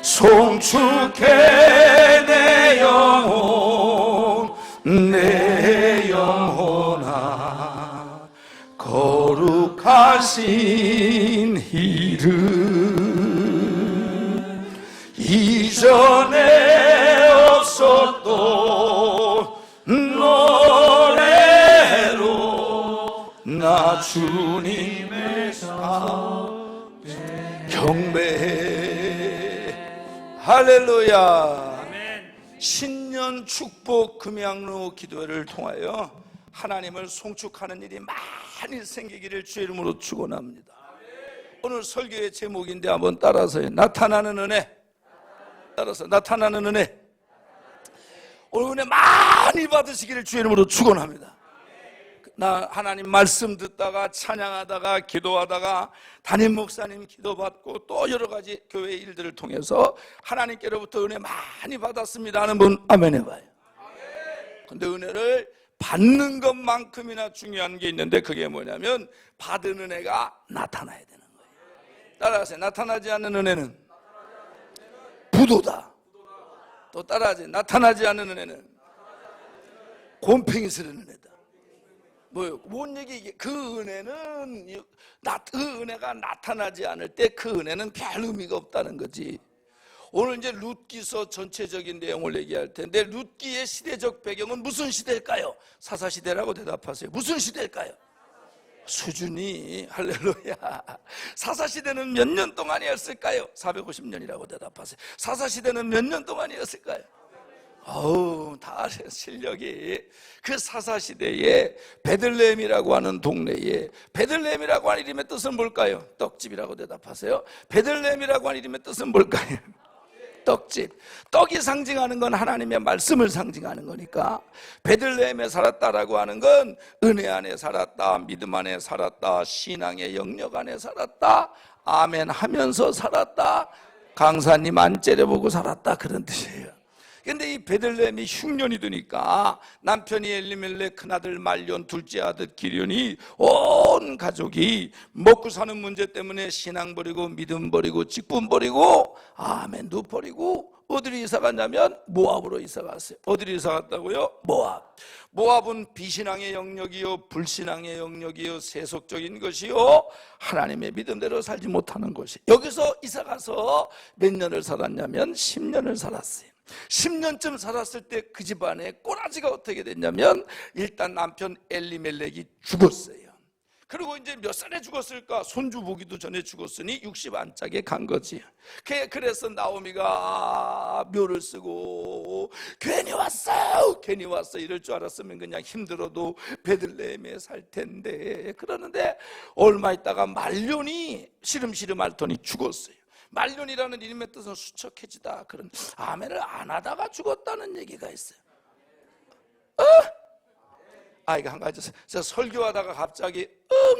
송축해 내 영혼아 거룩하신 이름 이전에 없었던 노래로 나 주님의 경배해. 할렐루야. 신년 축복 금양로 기도회를 통하여 하나님을 송축하는 일이 많이 생기기를 주의 이름으로 축원합니다. 오늘 설교의 제목인데 한번 따라서요. 나타나는 은혜. 따라서 나타나는 은혜. 오늘 은혜 많이 받으시기를 주의 이름으로 축원합니다. 나 하나님 말씀 듣다가 찬양하다가 기도하다가 담임 목사님 기도받고 또 여러 가지 교회 일들을 통해서 하나님께로부터 은혜 많이 받았습니다 하는 분 아멘 해봐요. 근데 은혜를 받는 것만큼이나 중요한 게 있는데 그게 뭐냐면 받은 은혜가 나타나야 되는 거예요. 따라하세요. 나타나지 않는 은혜는 부도다. 또 따라하세요. 나타나지 않는 은혜는 곰팡이스러운 은혜다. 뭐요? 뭔 얘기 이게? 그 은혜는 그 은혜가 나타나지 않을 때 그 은혜는 별 의미가 없다는 거지. 오늘 이제 룻기서 전체적인 내용을 얘기할 텐데 룻기의 시대적 배경은 무슨 시대일까요? 사사시대라고 대답하세요. 무슨 시대일까요? 수준이 할렐루야. 사사시대는 몇 년 동안이었을까요? 450년이라고 대답하세요. 사사시대는 몇 년 동안이었을까요? 어우, 다 실력이. 그 사사시대에 베들레헴이라고 하는 동네에, 베들레헴이라고 하는 이름의 뜻은 뭘까요? 떡집이라고 대답하세요. 베들레헴이라고 하는 이름의 뜻은 뭘까요? 떡집. 떡이 상징하는 건 하나님의 말씀을 상징하는 거니까 베들레헴에 살았다라고 하는 건 은혜 안에 살았다, 믿음 안에 살았다, 신앙의 영역 안에 살았다, 아멘 하면서 살았다, 강사님 안 째려보고 살았다, 그런 뜻이에요. 근데 이 베들레헴이 흉년이 드니까 남편이 엘리멜렉, 큰아들 말론, 둘째 아들 기련이 온 가족이 먹고 사는 문제 때문에 신앙 버리고 믿음 버리고 직분 버리고 아멘도 버리고 어디로 이사 갔냐면 모압으로 이사 갔어요. 어디로 이사 갔다고요? 모압. 모압은 비신앙의 영역이요, 불신앙의 영역이요, 세속적인 것이요, 하나님의 믿음대로 살지 못하는 것이. 여기서 이사 가서 몇 년을 살았냐면 10년을 살았어요. 10년쯤 살았을 때 그 집안에 꼬라지가 어떻게 됐냐면 일단 남편 엘리멜렉이 죽었어요. 그리고 이제 몇 살에 죽었을까? 손주 보기도 전에 죽었으니 60 안짝에 간 거지. 그래서 나오미가 묘를 쓰고 괜히 왔어 이럴 줄 알았으면 그냥 힘들어도 베들레헴에 살 텐데. 그러는데 얼마 있다가 말론이 시름시름 앓더니 죽었어요. 말론이라는 이름의 뜻은 수척해지다. 그런 아멘을 안 하다가 죽었다는 얘기가 있어요. 이거 한 가지. 제가 설교하다가 갑자기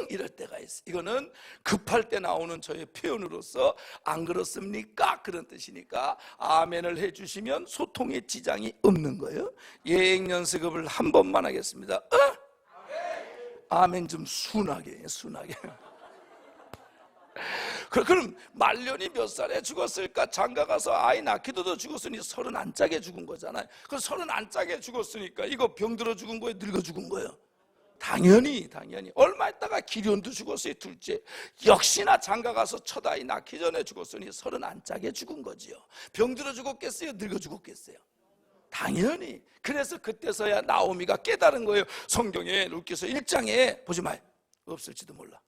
이럴 때가 있어요. 이거는 급할 때 나오는 저의 표현으로서 안 그렇습니까? 그런 뜻이니까 아멘을 해주시면 소통에 지장이 없는 거예요. 예행연습을 한 번만 하겠습니다. 아멘 좀 순하게. 그럼 말년이 몇 살에 죽었을까? 장가가서 아이 낳기도 죽었으니 30 안짝에 죽은 거잖아요. 그 30 안짝에 죽었으니까 이거 병들어 죽은 거예요? 늙어 죽은 거예요? 당연히. 얼마 있다가 기련도 죽었어요. 둘째. 역시나 장가가서 첫 아이 낳기 전에 죽었으니 30 안짝에 죽은 거지요. 병들어 죽었겠어요? 늙어 죽었겠어요? 당연히. 그래서 그때서야 나오미가 깨달은 거예요. 성경에 룻기서 1장에 보지 마요. 없을지도 몰라.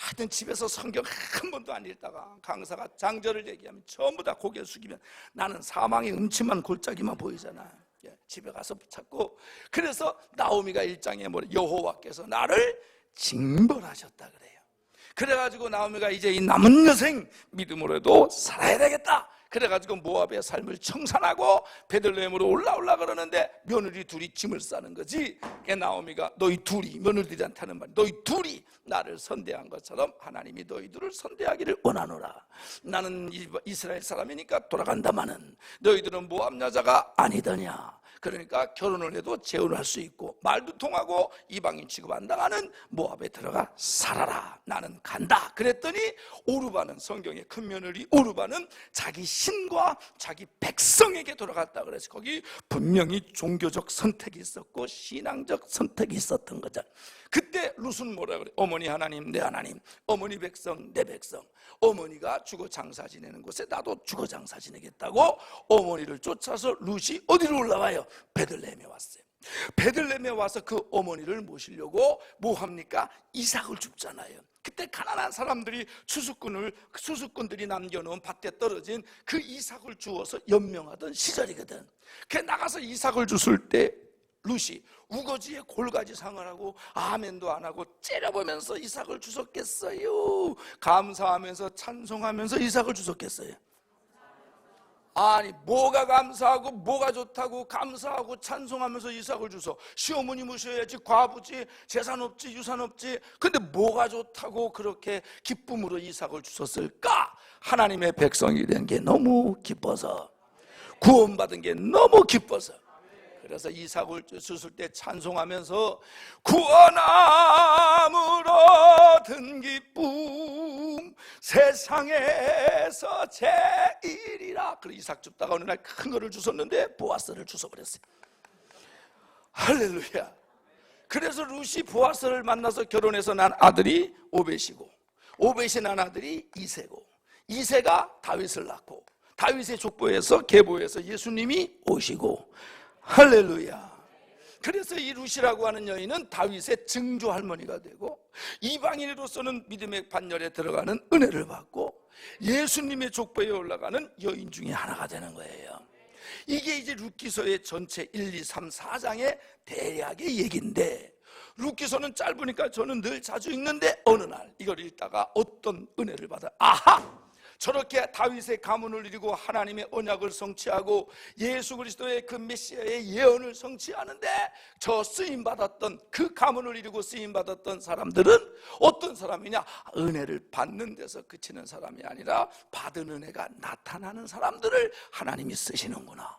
하여튼 집에서 성경 한 번도 안 읽다가 강사가 장절을 얘기하면 전부 다 고개 숙이면 나는 사망의 음침한 골짜기만 보이잖아. 집에 가서 찾고. 그래서 나오미가 1장에 뭐래? 여호와께서 나를 징벌하셨다 그래요. 그래가지고 나오미가 이제 이 남은 여생 믿음으로도 살아야 되겠다. 그래가지고 모압의 삶을 청산하고 베들레헴으로 올라 그러는데 며느리 둘이 짐을 싸는 거지. 나오미가 너희 둘이, 며느리들한테 하는 말, 너희 둘이 나를 선대한 것처럼 하나님이 너희들을 선대하기를 원하노라. 나는 이스라엘 사람이니까 돌아간다마는 너희들은 모압 여자가 아니더냐. 그러니까 결혼을 해도 재혼할 수 있고 말도 통하고 이방인 취급 안 당하는 모압에 들어가 살아라. 나는 간다. 그랬더니 오르바는, 성경의 큰 며느리 오르바는 자기 신과 자기 백성에게 돌아갔다 그래서 거기 분명히 종교적 선택이 있었고 신앙적 선택이 있었던 거죠. 그때 룻은 뭐라 그래? 어머니 하나님 내 하나님, 어머니 백성 내 백성. 어머니가 죽어 장사 지내는 곳에 나도 죽어 장사 지내겠다고 어머니를 쫓아서 룻이 어디로 올라와요? 베들레헴에 왔어요. 베들레헴에 와서 그 어머니를 모시려고 뭐 합니까? 이삭을 줍잖아요. 그때 가난한 사람들이 추수꾼들이 남겨놓은 밭에 떨어진 그 이삭을 주어서 연명하던 시절이거든. 그 나가서 이삭을 줬을 때 룻이 우거지에 골가지 상을 하고 아멘도 안 하고 째려보면서 이삭을 주셨겠어요? 감사하면서 찬송하면서 이삭을 주셨겠어요? 아니 뭐가 감사하고 뭐가 좋다고 감사하고 찬송하면서 이삭을 주소? 시어머니 모셔야지, 과부지, 재산 없지, 유산 없지. 근데 뭐가 좋다고 그렇게 기쁨으로 이삭을 주셨을까? 하나님의 백성이 된 게 너무 기뻐서, 구원받은 게 너무 기뻐서. 그래서 이삭을 주실 때 찬송하면서 구원함으로 얻은 기쁨 세상에서 제일이라. 그리고 이삭 줍다가 어느 날 큰 거를 주셨는데 보아스를 주워버렸어요. 할렐루야. 그래서 룻이 보아스를 만나서 결혼해서 난 아들이 오벳이고, 오벳이 난 아들이 이세고, 이세가 다윗을 낳고, 다윗의 족보에서 계보에서 예수님이 오시고. 할렐루야. 그래서 이 룻이라고 하는 여인은 다윗의 증조 할머니가 되고 이방인으로서는 믿음의 반열에 들어가는 은혜를 받고 예수님의 족보에 올라가는 여인 중에 하나가 되는 거예요. 이게 이제 룻기서의 전체 1, 2, 3, 4장의 대략의 얘기인데, 룻기서는 짧으니까 저는 늘 자주 읽는데 어느 날 이걸 읽다가 어떤 은혜를 받아, 아하! 저렇게 다윗의 가문을 이루고 하나님의 언약을 성취하고 예수 그리스도의 그 메시아의 예언을 성취하는데 저 쓰임받았던, 그 가문을 이루고 쓰임받았던 사람들은 어떤 사람이냐? 은혜를 받는 데서 그치는 사람이 아니라 받은 은혜가 나타나는 사람들을 하나님이 쓰시는구나.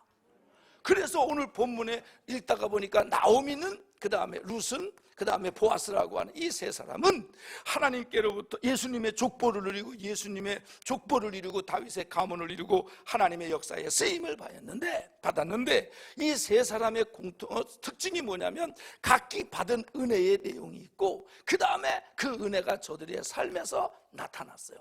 그래서 오늘 본문에 읽다가 보니까 나오미는, 그 다음에 룻은, 그 다음에 보아스라고 하는 이 세 사람은 하나님께로부터 예수님의 족보를 이루고 예수님의 족보를 이루고 다윗의 가문을 이루고 하나님의 역사에 쓰임을 받았는데 이 세 사람의 특징이 뭐냐면 각기 받은 은혜의 내용이 있고 그 다음에 그 은혜가 저들의 삶에서 나타났어요.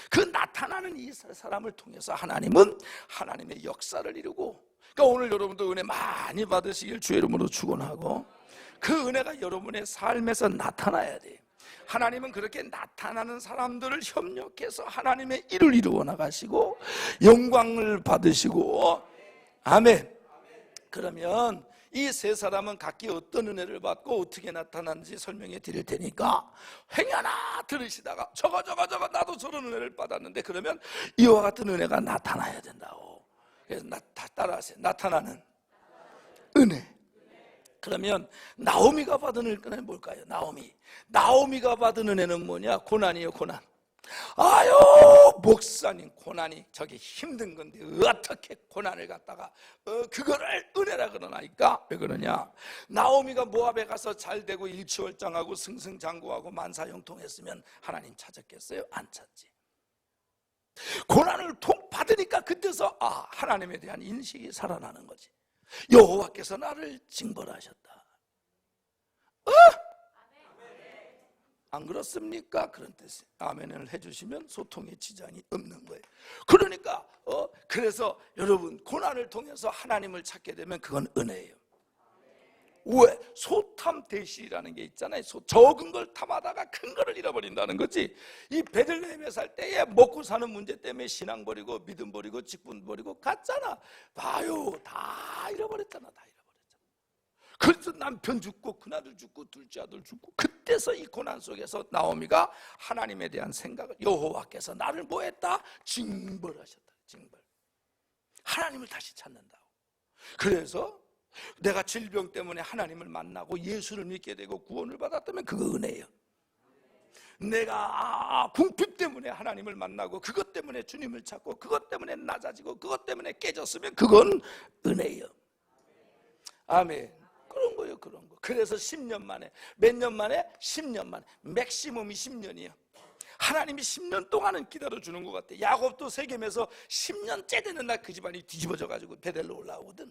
그 나타나는 이 세 사람을 통해서 하나님은 하나님의 역사를 이루고, 그러니까 오늘 여러분도 은혜 많이 받으시길 주의 이름으로 축원하고, 그 은혜가 여러분의 삶에서 나타나야 돼요. 하나님은 그렇게 나타나는 사람들을 협력해서 하나님의 일을 이루어 나가시고 영광을 받으시고. 아멘. 그러면 이 세 사람은 각기 어떤 은혜를 받고 어떻게 나타나는지 설명해 드릴 테니까 행여나 들으시다가 저거 나도 저런 은혜를 받았는데, 그러면 이와 같은 은혜가 나타나야 된다고. 그래서 따라하세요. 나타나는 은혜. 그러면 나오미가 받은 은혜는 뭘까요? 나오미가 받은 은혜는 뭐냐? 고난이에요. 고난. 아유 목사님, 고난이 저게 힘든 건데 어떻게 고난을 갖다가 그거를 은혜라 그러나니까. 왜 그러냐? 나오미가 모압에 가서 잘되고 일취월장하고 승승장구하고 만사형통했으면 하나님 찾았겠어요? 안 찾지. 고난을 받으니까 그때서 하나님에 대한 인식이 살아나는 거지. 여호와께서 나를 징벌하셨다. 안 그렇습니까? 그런 뜻이. 아멘을 해주시면 소통의 지장이 없는 거예요. 그러니까 그래서 여러분 고난을 통해서 하나님을 찾게 되면 그건 은혜예요. 왜? 소탐 대실이라는 게 있잖아요. 적은 걸 탐하다가 큰 거를 잃어버린다는 거지. 이 베들레헴에 살 때에 먹고 사는 문제 때문에 신앙 버리고 믿음 버리고 직분 버리고 갔잖아. 봐요, 다 잃어버렸잖아. 다 잃어버렸잖아. 그래서 남편 죽고 큰아들 죽고 둘째 아들 죽고, 그때서 이 고난 속에서 나오미가 하나님에 대한 생각을, 여호와께서 나를 뭐했다? 징벌하셨다. 징벌. 하나님을 다시 찾는다고. 그래서 내가 질병 때문에 하나님을 만나고 예수를 믿게 되고 구원을 받았다면 그거 은혜예요. 내가 궁핍 때문에 하나님을 만나고 그것 때문에 주님을 찾고 그것 때문에 낮아지고 그것 때문에 깨졌으면 그건 은혜예요. 아멘. 그런 거예요, 그런 거. 그래서 10년 만에, 몇 년 만에? 10년 만에. 맥시멈이 10년이야. 하나님이 10년 동안은 기다려주는 것 같아. 야곱도 세겜에서 10년째 되는 날 그 집안이 뒤집어져가지고 베델로 올라오거든.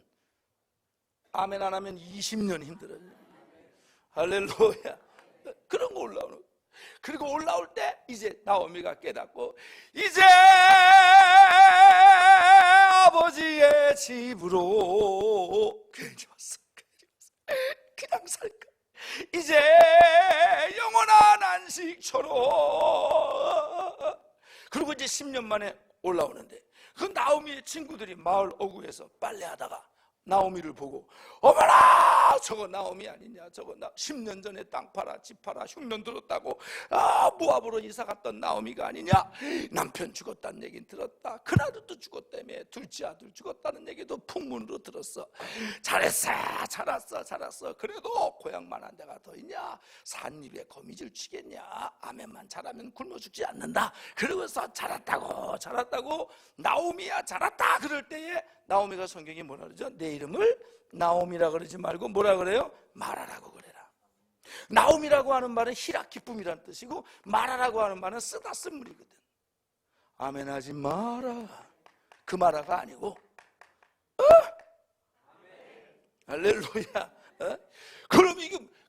아멘 안 하면 20년 힘들어요. 할렐루야. 그런 거 올라오는 거. 그리고 올라올 때 이제 나오미가 깨닫고, 이제 아버지의 집으로 괜히 왔어. 그냥 살까? 이제 영원한 안식처럼. 그리고 이제 10년 만에 올라오는데, 그 나오미의 친구들이 마을 어구에서 빨래하다가 나오미를 보고, 어머나 저거 나오미 아니냐, 저거 10년 전에 땅 팔아 집 팔아 흉년 들었다고 모압으로 이사 갔던 나오미가 아니냐, 남편 죽었다는 얘기는 들었다, 큰아들도 죽었다며, 둘째 아들 죽었다는 얘기도 풍문으로 들었어. 잘했어, 잘 왔어. 그래도 고향만한 데가 더 있냐, 산입에 거미줄 치겠냐, 아멘만 잘하면 굶어 죽지 않는다. 그러고서 잘 왔다고 나오미야 잘 왔다 그럴 때에 나오미가 성경이 뭐라 그러죠? 내 이름을 나오미라 그러지 말고 뭐라 그래요? 마라라고 그래라. 나오미라고 하는 말은 희락 기쁨이란 뜻이고, 마라라고 하는 말은 쓰다 쓴물이거든. 아멘 하지 마라, 그 마라가 아니고, 할렐루야. 그럼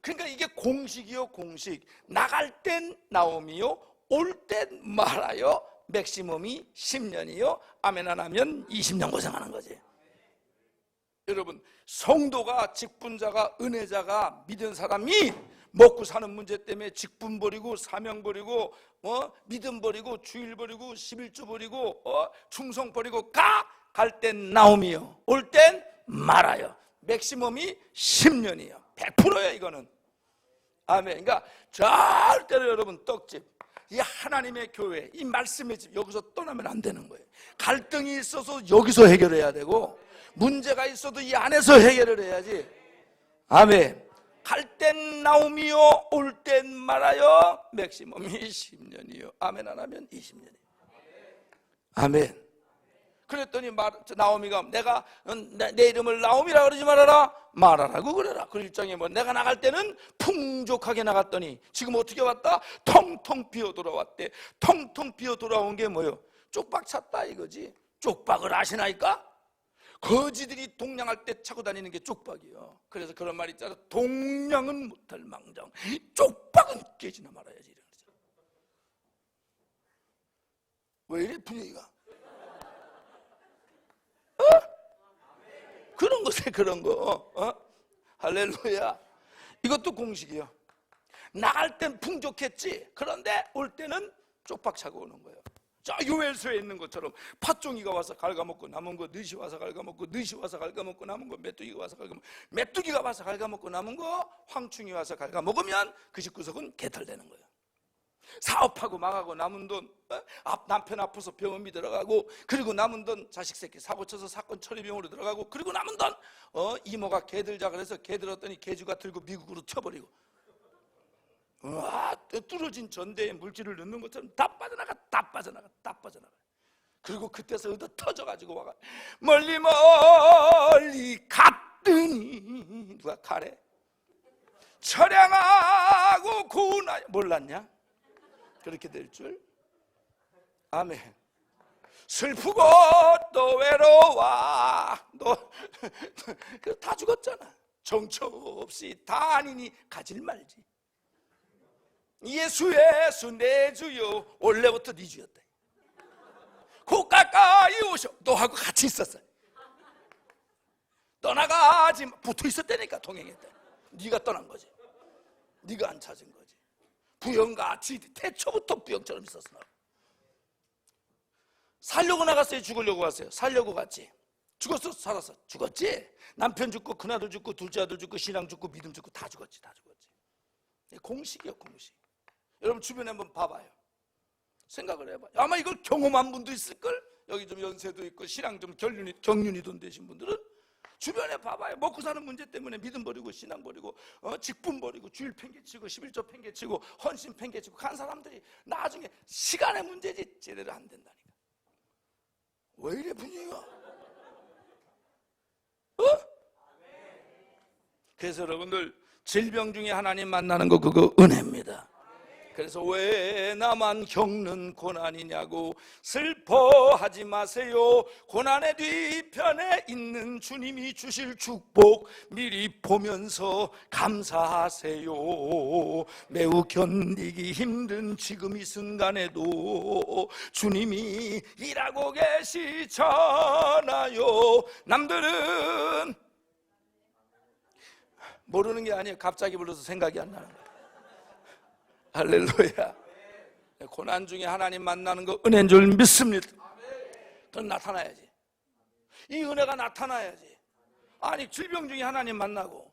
그러니까 이게 공식이요, 공식. 나갈 땐 나오미요, 올 땐 마라요. 맥시멈이 10년이요, 아멘 안 하면 20년 고생하는 거지. 여러분, 성도가, 직분자가, 은혜자가, 믿은 사람이 먹고 사는 문제 때문에 직분 버리고 사명 버리고 믿음 버리고 주일 버리고 11조 버리고 충성 버리고 갈 땐 나오미요, 올 땐 말아요. 맥시멈이 10년이요. 100%예요 이거는. 아멘. 그러니까 절대로 여러분 떡집, 이 하나님의 교회, 이 말씀의 집, 여기서 떠나면 안 되는 거예요. 갈등이 있어서 여기서 해결해야 되고, 문제가 있어도 이 안에서 해결을 해야지. 아멘. 갈 땐 나오미요, 올 땐 말아요. 맥시멈이 10년이요, 아멘 안 하면 20년이요. 아멘. 그랬더니 나오미가, 내가 내 이름을 나오미라 그러지 말아라고 그래라. 그 일장에 내가 나갈 때는 풍족하게 나갔더니 지금 어떻게 왔다? 텅텅 비어 돌아왔대. 텅텅 비어 돌아온 게 뭐예요? 쪽박 찼다 이거지. 쪽박을 아시나이까? 거지들이 동냥할 때 차고 다니는 게 쪽박이에요. 그래서 그런 말 있잖아, 동냥은 못할 망정 쪽박은 깨지나 말아야지, 이런 거죠. 왜 이래 분위기가? 그런 거세, 그런 거. 할렐루야. 이것도 공식이요. 나갈 땐 풍족했지, 그런데 올 때는 쪽박 차고 오는 거예요. 자, 요엘서에 있는 것처럼 팥종이가 와서 갉아먹고 남은 거, 늦이 와서 갉아먹고, 늦이 와서 갉아먹고 남은 거, 메뚜기가 와서 갉아먹고, 메뚜기가 와서 갉아먹고 남은 거, 황충이 와서 갉아먹으면 그 집구석은 개털되는 거예요. 사업하고 망하고 남은 돈, 남편 아파서 병원비 들어가고, 그리고 남은 돈 자식 새끼 사고 쳐서 사건 처리비용으로 들어가고, 그리고 남은 돈 이모가 개 들자 그래서 개 들었더니 개주가 들고 미국으로 튀어버리고, 뚫어진 전대에 물질을 넣는 것처럼 다 빠져나가. 그리고 그때서 얻어 터져가지고 와가 멀리 갔더니, 누가 가래? 처량하고 고운하, 몰랐냐? 그렇게 될 줄. 아멘. 슬프고 또 외로워, 너 다 죽었잖아. 정처 없이 다 아니니 가질 말지. 예수 내 주요, 원래부터 네 주였다. 곧 가까이 오셔. 너하고 같이 있었어요. 떠나가지 마. 붙어 있었다니까, 동행했다. 네가 떠난 거지. 네가 안 찾은 거지. 부영같이 태초부터 부영처럼 있었어. 살려고 나갔어요, 죽으려고 갔어요? 살려고 갔지. 죽었어, 살았어? 죽었지. 남편 죽고 큰아들 죽고 둘째 아들 죽고 신랑 죽고 믿음 죽고 다 죽었지. 공식이요, 공식. 여러분 주변에 한번 봐봐요. 생각을 해봐요. 아마 이걸 경험한 분도 있을걸? 여기 좀 연세도 있고 신앙 좀 경륜이 돈 되신 분들은 주변에 봐봐요. 먹고 사는 문제 때문에 믿음 버리고 신앙 버리고 직분 버리고 주일 팽개치고 11조 팽개치고 헌신 팽개치고 간 사람들이 나중에 시간의 문제지 제대로 안 된다니까. 왜 이래 분위기가? 그래서 여러분들 질병 중에 하나님 만나는 거 그거 은혜입니다. 그래서 왜 나만 겪는 고난이냐고 슬퍼하지 마세요. 고난의 뒤편에 있는 주님이 주실 축복 미리 보면서 감사하세요. 매우 견디기 힘든 지금 이 순간에도 주님이 일하고 계시잖아요. 남들은 모르는 게 아니에요. 갑자기 불러서 생각이 안 나는 거예요. 할렐루야. 고난 중에 하나님 만나는 거 은혜인 줄 믿습니다. 그건 나타나야지. 이 은혜가 나타나야지. 아니 질병 중에 하나님 만나고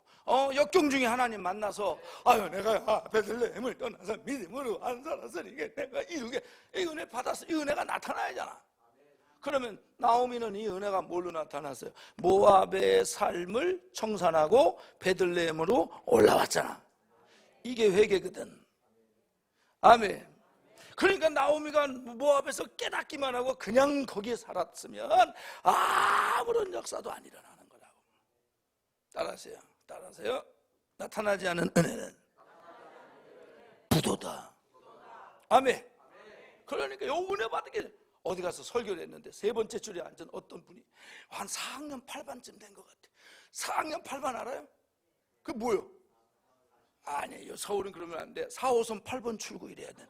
역경 중에 하나님 만나서 아유 내가 베들레헴을 떠나서 믿음으로 안 살았으니까 내가 이루게 이 은혜 받았어. 이 은혜가 나타나야잖아. 그러면 나오미는 이 은혜가 뭘로 나타났어요? 모압의 삶을 청산하고 베들레헴으로 올라왔잖아. 이게 회개거든. 아멘. 그러니까 나오미가 모압에서 깨닫기만 하고 그냥 거기에 살았으면 아무런 역사도 안 일어나는 거라고. 따라하세요. 나타나지 않은 은혜는 부도다. 아멘. 그러니까 요 은혜 받은 게 어디 가서 설교를 했는데 세 번째 줄에 앉은 어떤 분이 한 4학년 8반쯤 된 것 같아. 4학년 8반 알아요? 그게 뭐예요? 아니에요. 서울은 그러면 안 돼. 4호선 8번 출구 이래야 돼.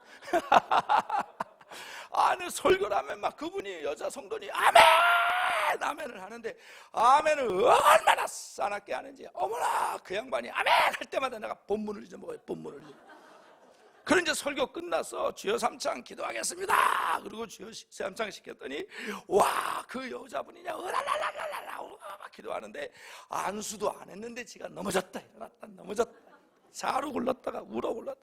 아니 설교를 하면 막 그분이 여자 성도니 아멘! 아멘을 하는데 아멘을 얼마나 싸납게 하는지. 어머나 그 양반이 아멘! 할 때마다 내가 본문을 잊어먹어요. 본문을 잊어먹어요. 그런 이제 설교 끝났어. 주여 삼창 기도하겠습니다. 그리고 주여 삼창 시켰더니 와 그 여자분이냐 으랄랄랄랄라 막 기도하는데 안수도 안 했는데 지가 넘어졌다 일어났다 넘어졌다 자로 굴렀다가 울어 굴렀다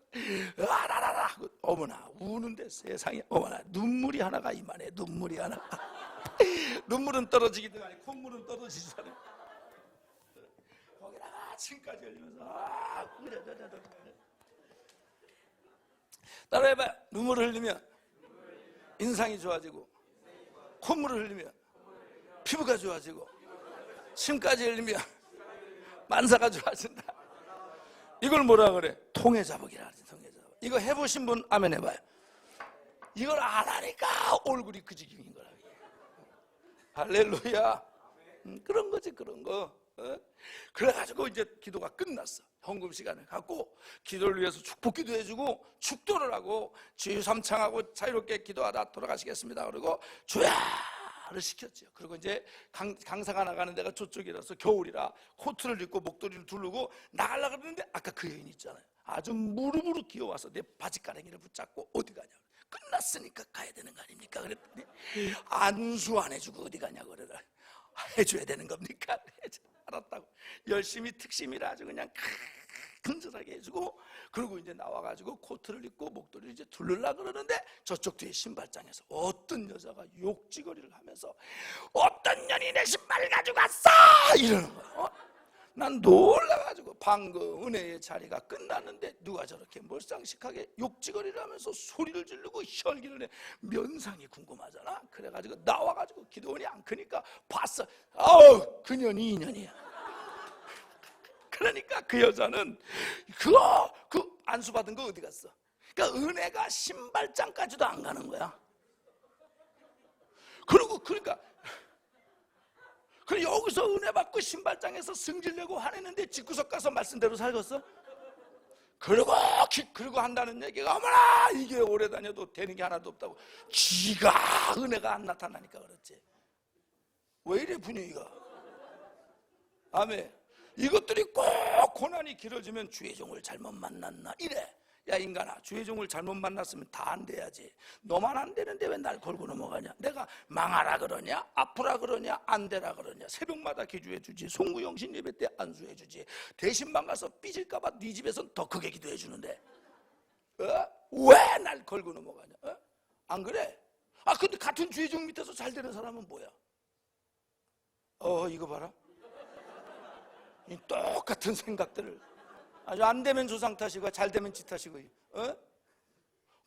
아라라라 어머나 우는데 세상에 어머나 눈물이 하나가 이만해. 눈물이 하나. 눈물은 떨어지기도 하니 콧물은 떨어지지도 않아. 거기다가 침까지 흘리면서 따라해봐. 눈물을 흘리면 인상이 좋아지고 콧물을 흘리면 피부가 좋아지고 침까지 흘리면 만사가 좋아진다. 이걸 뭐라 그래? 통해자복이라 하지. 통해자복. 이거 해보신 분 아멘 해봐요. 이걸 안 하니까 얼굴이 그 지경인 거라. 할렐루야. 그런 거지 그런 거. 그래가지고 이제 기도가 끝났어. 헌금 시간을 갖고 기도를 위해서 축복 기도해주고 축도를 하고 주여 삼창하고 자유롭게 기도하다 돌아가시겠습니다. 그리고 주야를 시켰죠. 그리고 이제 강사가 나가는 데가 저쪽이라서 겨울이라 코트를 입고 목도리를 두르고 나가려고 그러는데 아까 그 여인 있잖아요. 아주 무릎으로 기어와서 내 바지가랑이를 붙잡고 어디 가냐고. 끝났으니까 가야 되는 거 아닙니까? 그랬더니 안수 안 해주고 어디 가냐고 그러더라. 해줘야 되는 겁니까? 알았다고. 열심히 특심이라 아주 그냥 근절하게 해주고 그리고 이제 나와가지고 코트를 입고 목도리를 이제 두르려고 그러는데 저쪽 뒤에 신발장에서 어떤 여자가 욕지거리를 하면서 어떤 년이 내 신발을 가져갔어! 이러는 거야. 난 놀라가지고 방금 은혜의 자리가 끝났는데 누가 저렇게 몰상식하게 욕지거리를 하면서 소리를 지르고 혈기를 내. 면상이 궁금하잖아. 그래가지고 나와가지고 기도원이 안 크니까 봤어. 아우 그년이 인연이야. 그러니까 그 여자는 그 안수 받은 거 어디 갔어? 그러니까 은혜가 신발장까지도 안 가는 거야. 그러니까 여기서 은혜 받고 신발장에서 승질내고 화내는데 집구석 가서 말씀대로 살겠어? 그리고 한다는 얘기가 어머나 이게 오래 다녀도 되는 게 하나도 없다고. 지가 은혜가 안 나타나니까 그렇지. 왜 이래 분위기가? 아멘. 이것들이 꼭 고난이 길어지면 주의 종을 잘못 만났나 이래. 야 인간아 주의 종을 잘못 만났으면 다 안 돼야지. 너만 안 되는데 왜 날 걸고 넘어가냐. 내가 망하라 그러냐 아프라 그러냐 안 되라 그러냐. 새벽마다 기도해 주지. 송구영신 예배 때 안수해 주지. 대신방 가서 삐질까 봐 네 집에선 더 크게 기도해 주는데 왜 날 걸고 넘어가냐. 안 그래? 근데 같은 주의 종 밑에서 잘 되는 사람은 뭐야? 이거 봐라. 이 똑같은 생각들을 아주 안 되면 조상 탓이고 잘 되면 지 탓이고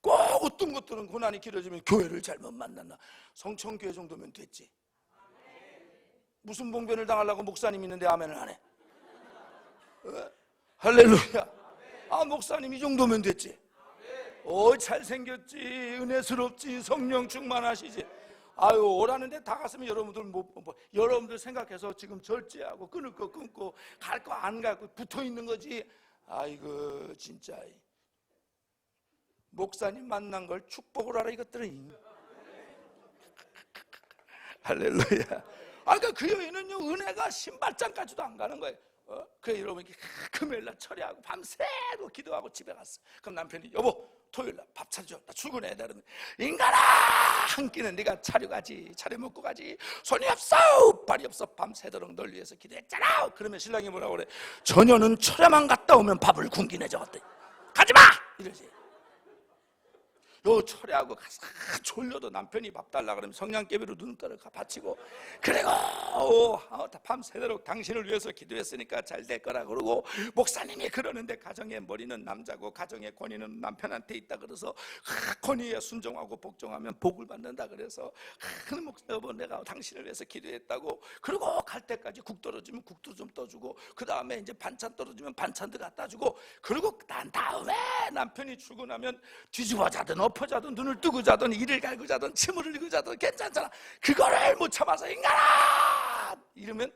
꼭 어떤 것들은 고난이 길어지면 교회를 잘못 만났나. 성천교회 정도면 됐지. 무슨 봉변을 당하려고 목사님 있는데 아멘을 안 해? 할렐루야. 아, 목사님 이 정도면 됐지. 잘생겼지, 은혜스럽지, 성령 충만하시지. 아유, 오라는데 다 갔으면 여러분들 여러분들 생각해서 지금 절제하고 끊을 거 끊고 갈 거 안 가고 붙어 있는 거지. 아이고 진짜 목사님 만난 걸 축복을 하라 이것들은. 할렐루야. 그러니까 그 여인은요 은혜가 신발장까지도 안 가는 거예요. 그 여러분 금요일날 처리하고 밤새고 기도하고 집에 갔어. 그럼 남편이 여보 토요일날 밥 차려줘, 나 출근해야 돼. 그러면 인간아 한 끼는 네가 차려가지, 차려 먹고 가지. 손이 없어 발이 없어 밤새도록 널 위해서 기도했잖아. 그러면 신랑이 뭐라고 그래? 저녀는 철야만 갔다 오면 밥을 굶기네 저것들. 가지마 이러지. 요 철회하고 가서 졸려도 남편이 밥 달라 그러면 성냥개비로 눈가를 받치고 그리고 밤새도록 당신을 위해서 기도했으니까 잘 될 거라 그러고, 목사님이 그러는데 가정의 머리는 남자고 가정의 권위는 남편한테 있다 그래서 권위에 순종하고 복종하면 복을 받는다 그래서 여보 내가 당신을 위해서 기도했다고. 그리고 갈 때까지 국 떨어지면 국도 좀 떠주고 그 다음에 이제 반찬 떨어지면 반찬도 갖다 주고. 그리고 난 다음에 남편이 출근하면 뒤집어 자든 엎어 자든 눈을 뜨고 자든 이를 갈고 자든 침을 흘리고 자든 괜찮잖아. 그거를 못 참아서 인간아 이러면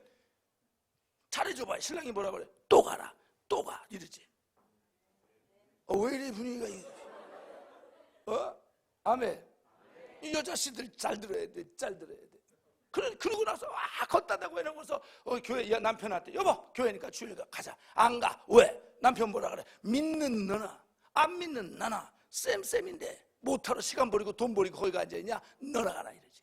잘해줘봐. 신랑이 뭐라 그래? 또 가라 또 가 이러지. 왜 이래 분위기가 아멘. 이 여자씨들 잘 들어야 돼, 잘 들어야 돼. 그러고 나서 걷다 대고 해놓고서 교회 남편한테 여보 교회니까 주일에 가자. 안 가. 왜? 남편 뭐라 그래? 믿는 너나 안 믿는 나나 쌤인데 못하러 시간 버리고 돈 버리고 거기 앉아있냐? 너나 가라 이러지.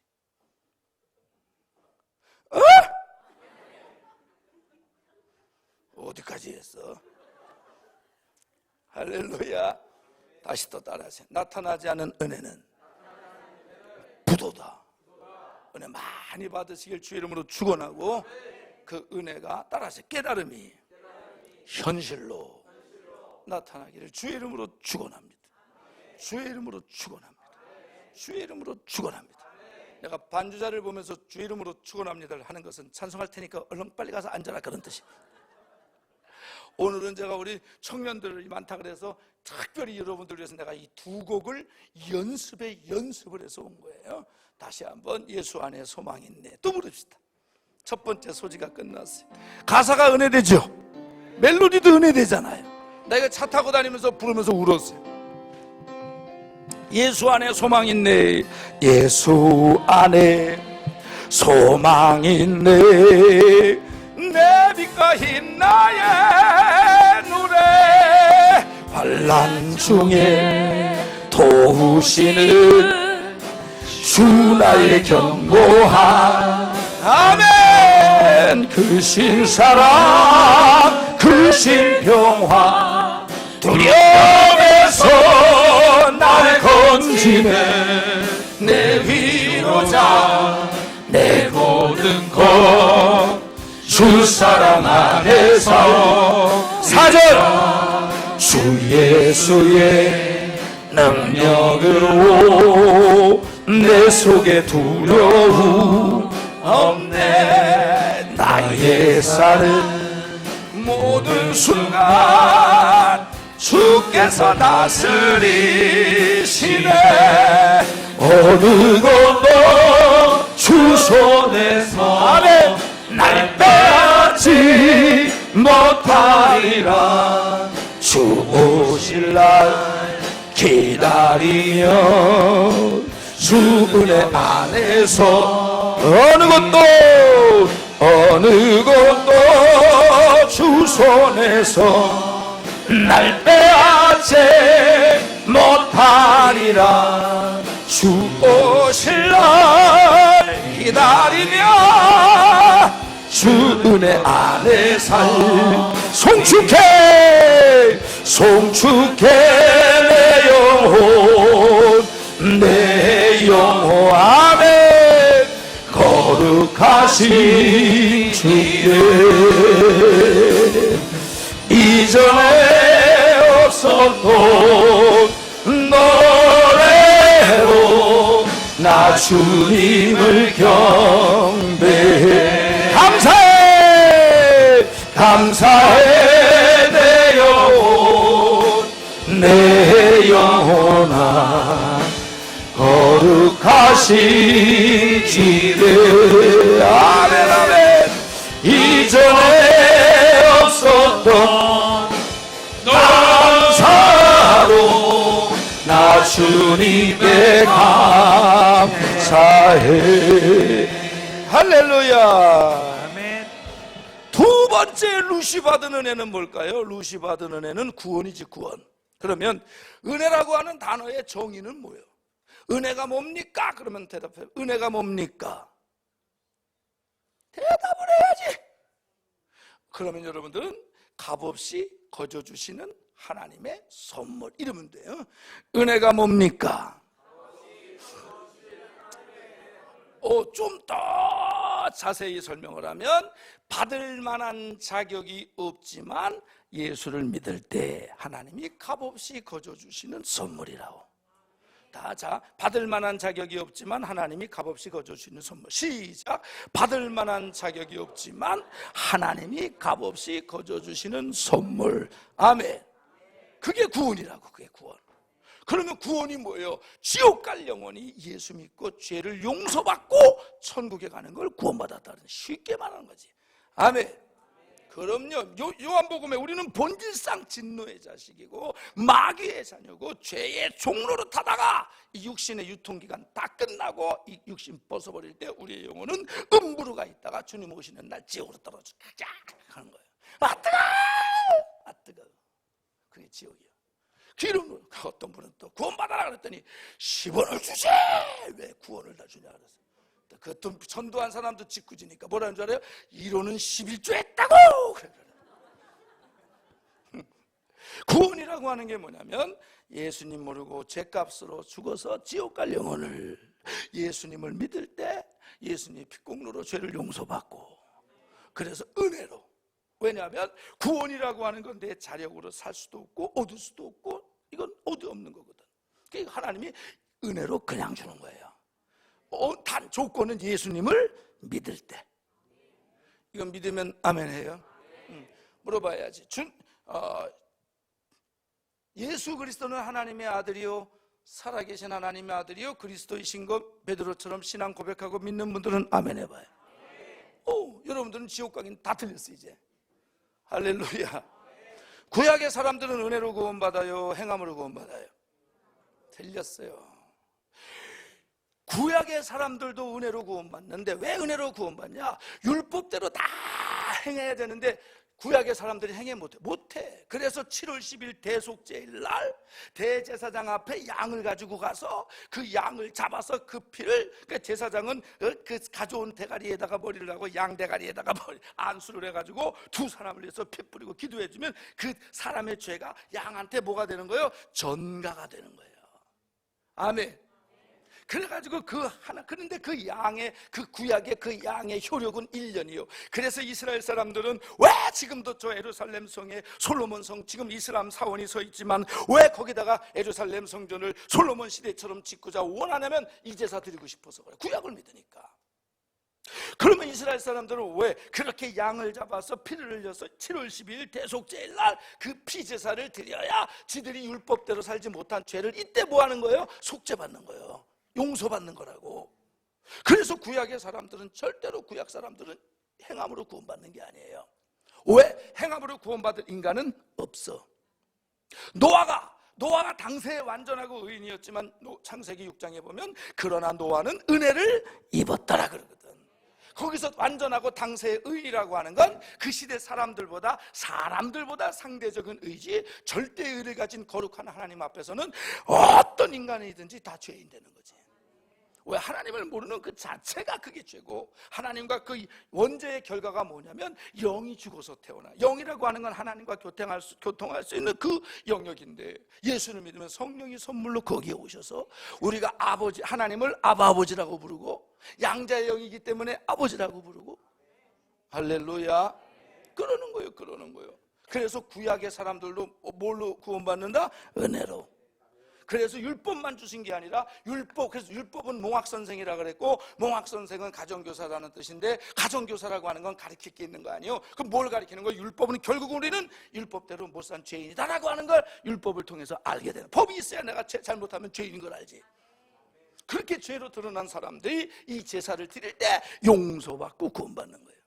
어디까지 했어? 할렐루야. 다시 또 따라하세요. 나타나지 않은 은혜는 부도다. 은혜 많이 받으시길 주의 이름으로 축원하고, 그 은혜가 따라하세요. 깨달음이 현실로 나타나기를 주의 이름으로 축원합니다. 주의 이름으로 축원합니다. 주의 이름으로 축원합니다. 내가 반주자를 보면서 주의 이름으로 축원합니다를 하는 것은 찬송할 테니까 얼른 빨리 가서 앉아라 그런 뜻입니다. 오늘은 제가 우리 청년들이 많다 그래서 특별히 여러분들 위해서 내가 이 두 곡을 연습을 해서 온 거예요. 다시 한번 예수 안에 소망이 있네 또 부릅시다. 첫 번째 소지가 끝났어요. 가사가 은혜되죠. 멜로디도 은혜되잖아요. 나 이거 차 타고 다니면서 부르면서 울었어요. 예수 안에 소망 있네. 예수 안에 소망 있네. 내 빛과 흰 나의 노래. 환난 중에 도우시는 주 나의 경고함. 아멘. 그 신 사랑 그 신 평화 두려움에서 날 건지네. 내 위로자 내 모든 것 주 사랑 안에서. 4절 주 예수의 능력으로 내 속에 두려움 없네. 나의 사는 모든 순간 주께서 다스리시네. 어느 것도 주 손에서 아멘. 날 빼앗지 못하리라. 주 오실 날 기다리며 주 은혜 안에서 어느 것도 주 손에서 날 빼앗지 못하리라. 주 오실 날 기다리며 주 은혜 안에 살. 송축해 내 영혼 아멘. 거룩하신 주께 이전에 없었던 노래로 나 주님을 경배해. 감사해 거룩하신 길에 아멘 아멘 이전에 없었던 감사로 나 주님께 감사해. 할렐루야. 아멘. 두 번째 루시 받은 은혜는 뭘까요? 루시 받은 은혜는 구원이지, 구원. 그러면 은혜라고 하는 단어의 정의는 뭐예요? 은혜가 뭡니까? 그러면 대답해요. 은혜가 뭡니까? 대답을 해야지. 그러면 여러분들은 값없이 거저 주시는 하나님의 선물 이러면 돼요. 은혜가 뭡니까? 좀 더 자세히 설명을 하면 받을 만한 자격이 없지만 예수를 믿을 때 하나님이 값없이 거저 주시는 선물이라고. 자, 받을 만한 자격이 없지만 하나님이 값없이 거저 주시는 선물. 시작. 받을 만한 자격이 없지만 하나님이 값없이 거저 주시는 선물. 아멘. 그게 구원이라고. 그게 구원. 그러면 구원이 뭐예요? 지옥 갈 영혼이 예수 믿고 죄를 용서받고 천국에 가는 걸 구원받았다는, 쉽게 말하는 거지. 아멘. 그럼요. 요한복음에 우리는 본질상 진노의 자식이고 마귀의 자녀고 죄의 종로로 타다가 이 육신의 유통기간 다 끝나고 이 육신 벗어버릴 때 우리의 영혼은 음부로 있다가 주님 오시는 날 지옥으로 떨어져 하는 거예요. 아 뜨거! 아 뜨거! 그게 지옥이야. 기름, 어떤 분은 또 구원받아라 그랬더니 10원을 주지! 왜 구원을 다 주냐 그랬어. 그 전도한 사람도 짓궂으니까 뭐라는 줄 알아요? 이로는 11조 했다고! 구원이라고 하는 게 뭐냐면 예수님 모르고 죄값으로 죽어서 지옥 갈 영혼을 예수님을 믿을 때 예수님 핏공로로 죄를 용서받고, 그래서 은혜로. 왜냐하면 구원이라고 하는 건 내 자력으로 살 수도 없고 얻을 수도 없고 이건 얻을 없는 거거든. 그러니까 하나님이 은혜로 그냥 주는 거예요. 단 조건은 예수님을 믿을 때. 이건 믿으면 아멘 해요. 물어봐야지. 예수 그리스도는 하나님의 아들이요 살아계신 하나님의 아들이요 그리스도이신 것 베드로처럼 신앙 고백하고 믿는 분들은 아멘 해봐요. 여러분들은 지옥 가긴 다 틀렸어 이제. 할렐루야. 구약의 사람들은 은혜로 구원받아요 행함으로 구원받아요? 틀렸어요. 구약의 사람들도 은혜로 구원받는데 왜 은혜로 구원받냐? 율법대로 다 행해야 되는데 구약의 사람들이 행해 못해. 그래서 7월 10일 대속제일 날 대제사장 앞에 양을 가지고 가서 그 양을 잡아서 그 피를, 그러니까 제사장은 그 가져온 대가리에다가 머리를 하고 양 대가리에다가 안수를 해가지고 두 사람을 위해서 피 뿌리고 기도해주면 그 사람의 죄가 양한테 뭐가 되는 거예요? 전가가 되는 거예요. 아멘. 그래가지고 그런데 그 양의, 그 구약의 그 양의 효력은 1년이요. 그래서 이스라엘 사람들은 왜 지금도 저 예루살렘 성에 솔로몬 성, 지금 이슬람 사원이 서 있지만 왜 거기다가 예루살렘 성전을 솔로몬 시대처럼 짓고자 원하냐면 이 제사 드리고 싶어서 그래. 구약을 믿으니까. 그러면 이스라엘 사람들은 왜 그렇게 양을 잡아서 피를 흘려서 7월 12일 대속제일 날 그 피제사를 드려야 지들이 율법대로 살지 못한 죄를 이때 뭐 하는 거예요? 속죄받는 거예요. 용서받는 거라고. 그래서 구약의 사람들은 절대로 구약 사람들은 행함으로 구원받는 게 아니에요. 왜? 행함으로 구원받을 인간은 없어. 노아가 당세에 완전하고 의인이었지만 창세기 6장에 보면 그러나 노아는 은혜를 입었더라 그러거든. 거기서 완전하고 당세의 의라고 하는 건 그 시대 사람들보다 상대적인 의지, 절대의 의를 가진 거룩한 하나님 앞에서는 어떤 인간이든지 다 죄인 되는 거지. 왜? 하나님을 모르는 그 자체가 그게 죄고, 하나님과 그 원죄의 결과가 뭐냐면 영이 죽어서 태어나. 영이라고 하는 건 하나님과 교통할 수 있는 그 영역인데, 예수를 믿으면 성령이 선물로 거기에 오셔서 우리가 하나님을 아버지라고 부르고 양자의 영이기 때문에 아버지라고 부르고, 할렐루야. 그러는 거예요. 그래서 구약의 사람들도 뭘로 구원받는다? 은혜로. 그래서 율법만 주신 게 아니라 그래서 율법은 몽학선생이라 그랬고, 몽학선생은 가정교사라는 뜻인데, 가정교사라고 하는 건 가르칠 게 있는 거 아니에요? 그럼 뭘 가르치는 거예요? 율법은 결국 우리는 율법대로 못 산 죄인이다라고 하는 걸 율법을 통해서 알게 되는, 법이 있어야 내가 잘못하면 죄인인 걸 알지. 그렇게 죄로 드러난 사람들이 이 제사를 드릴 때 용서받고 구원받는 거예요.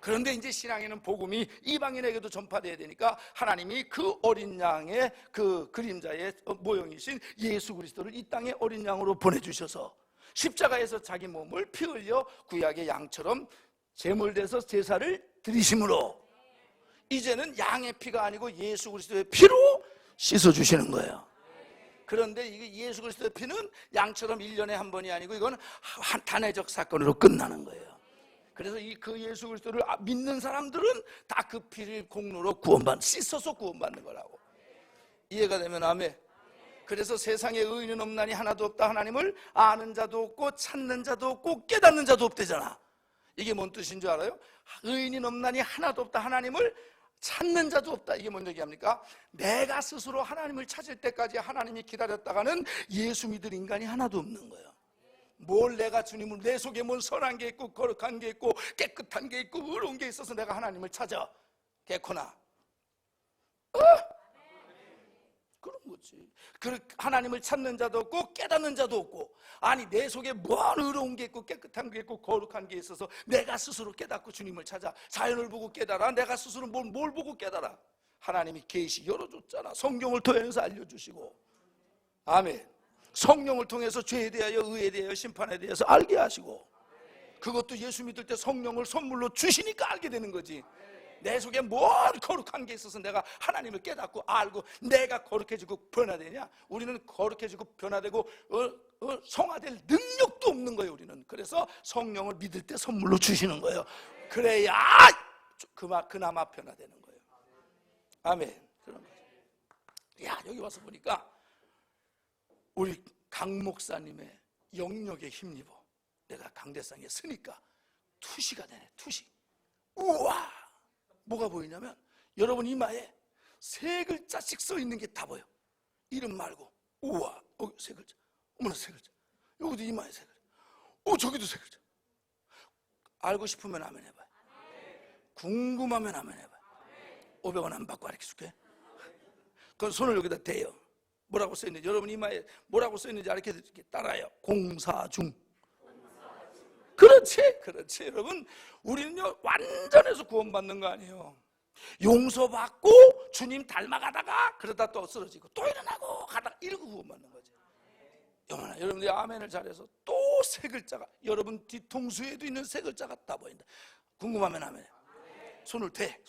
그런데 이제 신앙에는 복음이 이방인에게도 전파돼야 되니까 하나님이 그 어린 양의 그 그림자의 모형이신 예수 그리스도를 이 땅에 어린 양으로 보내주셔서 십자가에서 자기 몸을 피 흘려 구약의 양처럼 제물돼서 제사를 드리심으로 이제는 양의 피가 아니고 예수 그리스도의 피로 씻어주시는 거예요. 그런데 이게 예수 그리스도의 피는 양처럼 1년에 한 번이 아니고 이건 한 단회적 사건으로 끝나는 거예요. 그래서 그 예수 그리스도를 믿는 사람들은 다 그 피를 공로로 씻어서 구원받는 거라고. 이해가 되면 아멘. 그래서 세상에 의인은 없나니 하나도 없다. 하나님을 아는 자도 없고 찾는 자도 없고 깨닫는 자도 없대잖아. 이게 뭔 뜻인 줄 알아요? 의인은 없나니 하나도 없다. 하나님을 찾는 자도 없다. 이게 뭔 얘기합니까? 내가 스스로 하나님을 찾을 때까지 하나님이 기다렸다가는 예수 믿을 인간이 하나도 없는 거예요. 뭘 내가 주님을, 내 속에 뭔 선한 게 있고 거룩한 게 있고 깨끗한 게 있고 의로운 게 있어서 내가 하나님을 찾아. 개코나 그런 거지. 하나님을 찾는 자도 없고 깨닫는 자도 없고, 아니 내 속에 뭔 의로운 게 있고 깨끗한 게 있고 거룩한 게 있어서 내가 스스로 깨닫고 주님을 찾아. 자연을 보고 깨달아? 내가 스스로 뭘 보고 깨달아? 하나님이 계시 열어줬잖아. 성경을 통해서 알려주시고. 아멘. 성령을 통해서 죄에 대하여 의에 대하여 심판에 대해서 알게 하시고, 그것도 예수 믿을 때 성령을 선물로 주시니까 알게 되는 거지. 내 속에 뭘 거룩한 게 있어서 내가 하나님을 깨닫고 알고 내가 거룩해지고 변화되냐? 우리는 거룩해지고 변화되고 성화될 능력도 없는 거예요. 우리는. 그래서 성령을 믿을 때 선물로 주시는 거예요. 그래야 그나마 변화되는 거예요. 아멘. 그런 거죠. 야, 여기 와서 보니까 우리 강 목사님의 영역에 힘입어 내가 강대상에 서니까 투시가 되네. 투시. 우와, 뭐가 보이냐면 여러분 이마에 세 글자씩 써 있는 게 다 보여. 이름 말고. 우와, 세 글자. 어머나, 세 글자. 여기도 이마에 세 글자. 저기도 세 글자. 알고 싶으면 아멘 해봐요. 궁금하면 아멘 해봐요. 500원 안 받고 가르쳐줄게. 그건 손을 여기다 대요. 뭐라고 써있는지, 여러분 이마에 뭐라고 써있는지 이렇게 따라요. 공사 중. 그렇지 여러분. 우리는요 완전해서 구원받는 거 아니에요. 용서받고 주님 닮아가다가 그러다 또 쓰러지고 또 일어나고 가다가 이러고 구원받는 거지. 여러분들이 아멘을 잘해서 또 세 글자가 여러분 뒤통수에도 있는 세 글자가 다 보인다. 궁금하면 아멘. 손을 대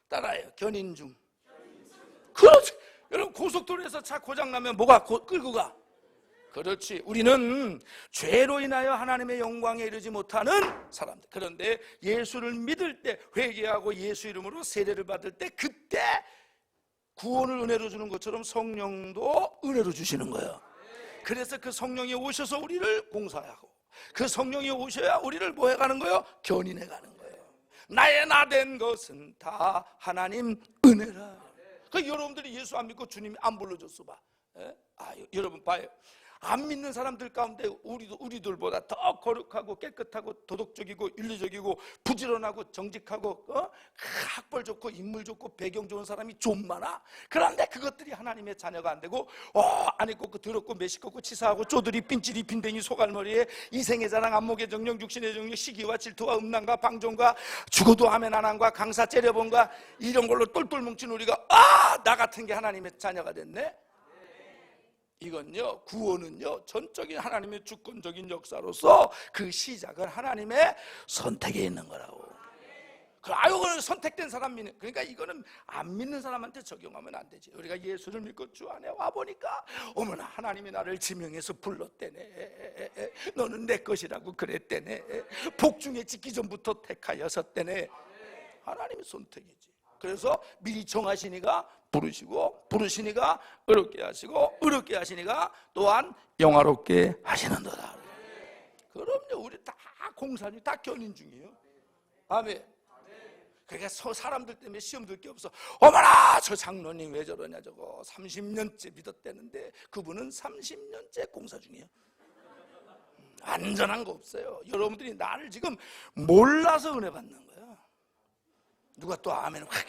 따라해요. 견인 중. 그렇지. 여러분 고속도로에서 차 고장나면 뭐가 끌고 가? 그렇지. 우리는 죄로 인하여 하나님의 영광에 이르지 못하는 사람들. 그런데 예수를 믿을 때, 회개하고 예수 이름으로 세례를 받을 때, 그때 구원을 은혜로 주는 것처럼 성령도 은혜로 주시는 거예요. 그래서 그 성령이 오셔서 우리를 공사하고, 그 성령이 오셔야 우리를 뭐 해가는 거예요? 견인해 가는 거예요. 나의 나 된 것은 다 하나님 은혜라. 그 여러분들이 예수 안 믿고 주님이 안 불러줬어 봐. 여러분 봐요. 안 믿는 사람들 가운데 우리들보다 더 거룩하고 깨끗하고 도덕적이고 윤리적이고 부지런하고 정직하고 학벌 좋고 인물 좋고 배경 좋은 사람이 좀 많아. 그런데 그것들이 하나님의 자녀가 안 되고 안 입고 더럽고 매식고 치사하고 쪼들이 핀질이 빈댕이 소갈머리에 이생의 자랑 안목의 정령 육신의 정령 시기와 질투와 음란과 방종과 죽어도 아멘 안 함과 강사 째려본과 이런 걸로 똘똘 뭉친 우리가 나 같은 게 하나님의 자녀가 됐네. 이건요, 구원은요 전적인 하나님의 주권적인 역사로서 그 시작은 하나님의 선택에 있는 거라고. 그거는 선택된 사람 믿는. 그러니까 이거는 안 믿는 사람한테 적용하면 안 되지. 우리가 예수를 믿고 주 안에 와 보니까 어머나 하나님이 나를 지명해서 불렀대네. 너는 내 것이라고 그랬대네. 복중에 짓기 전부터 택하였었대네. 하나님의 선택이지. 그래서 미리 정하시니가 부르시니가 의롭게 하시고 의롭게 하시니가 또한 영화롭게 하시는도다. 그럼요. 우리 다 공사님 다 견인 중이에요. 아멘. 그러니까 사람들 때문에 시험 들 게 없어. 어머나 저 장로님 왜 저러냐, 저거 30년째 믿었대는데 그분은 30년째 공사 중이에요. 안전한 거 없어요. 여러분들이 나를 지금 몰라서 은혜 받는 거야. 누가 또 아멘을 확.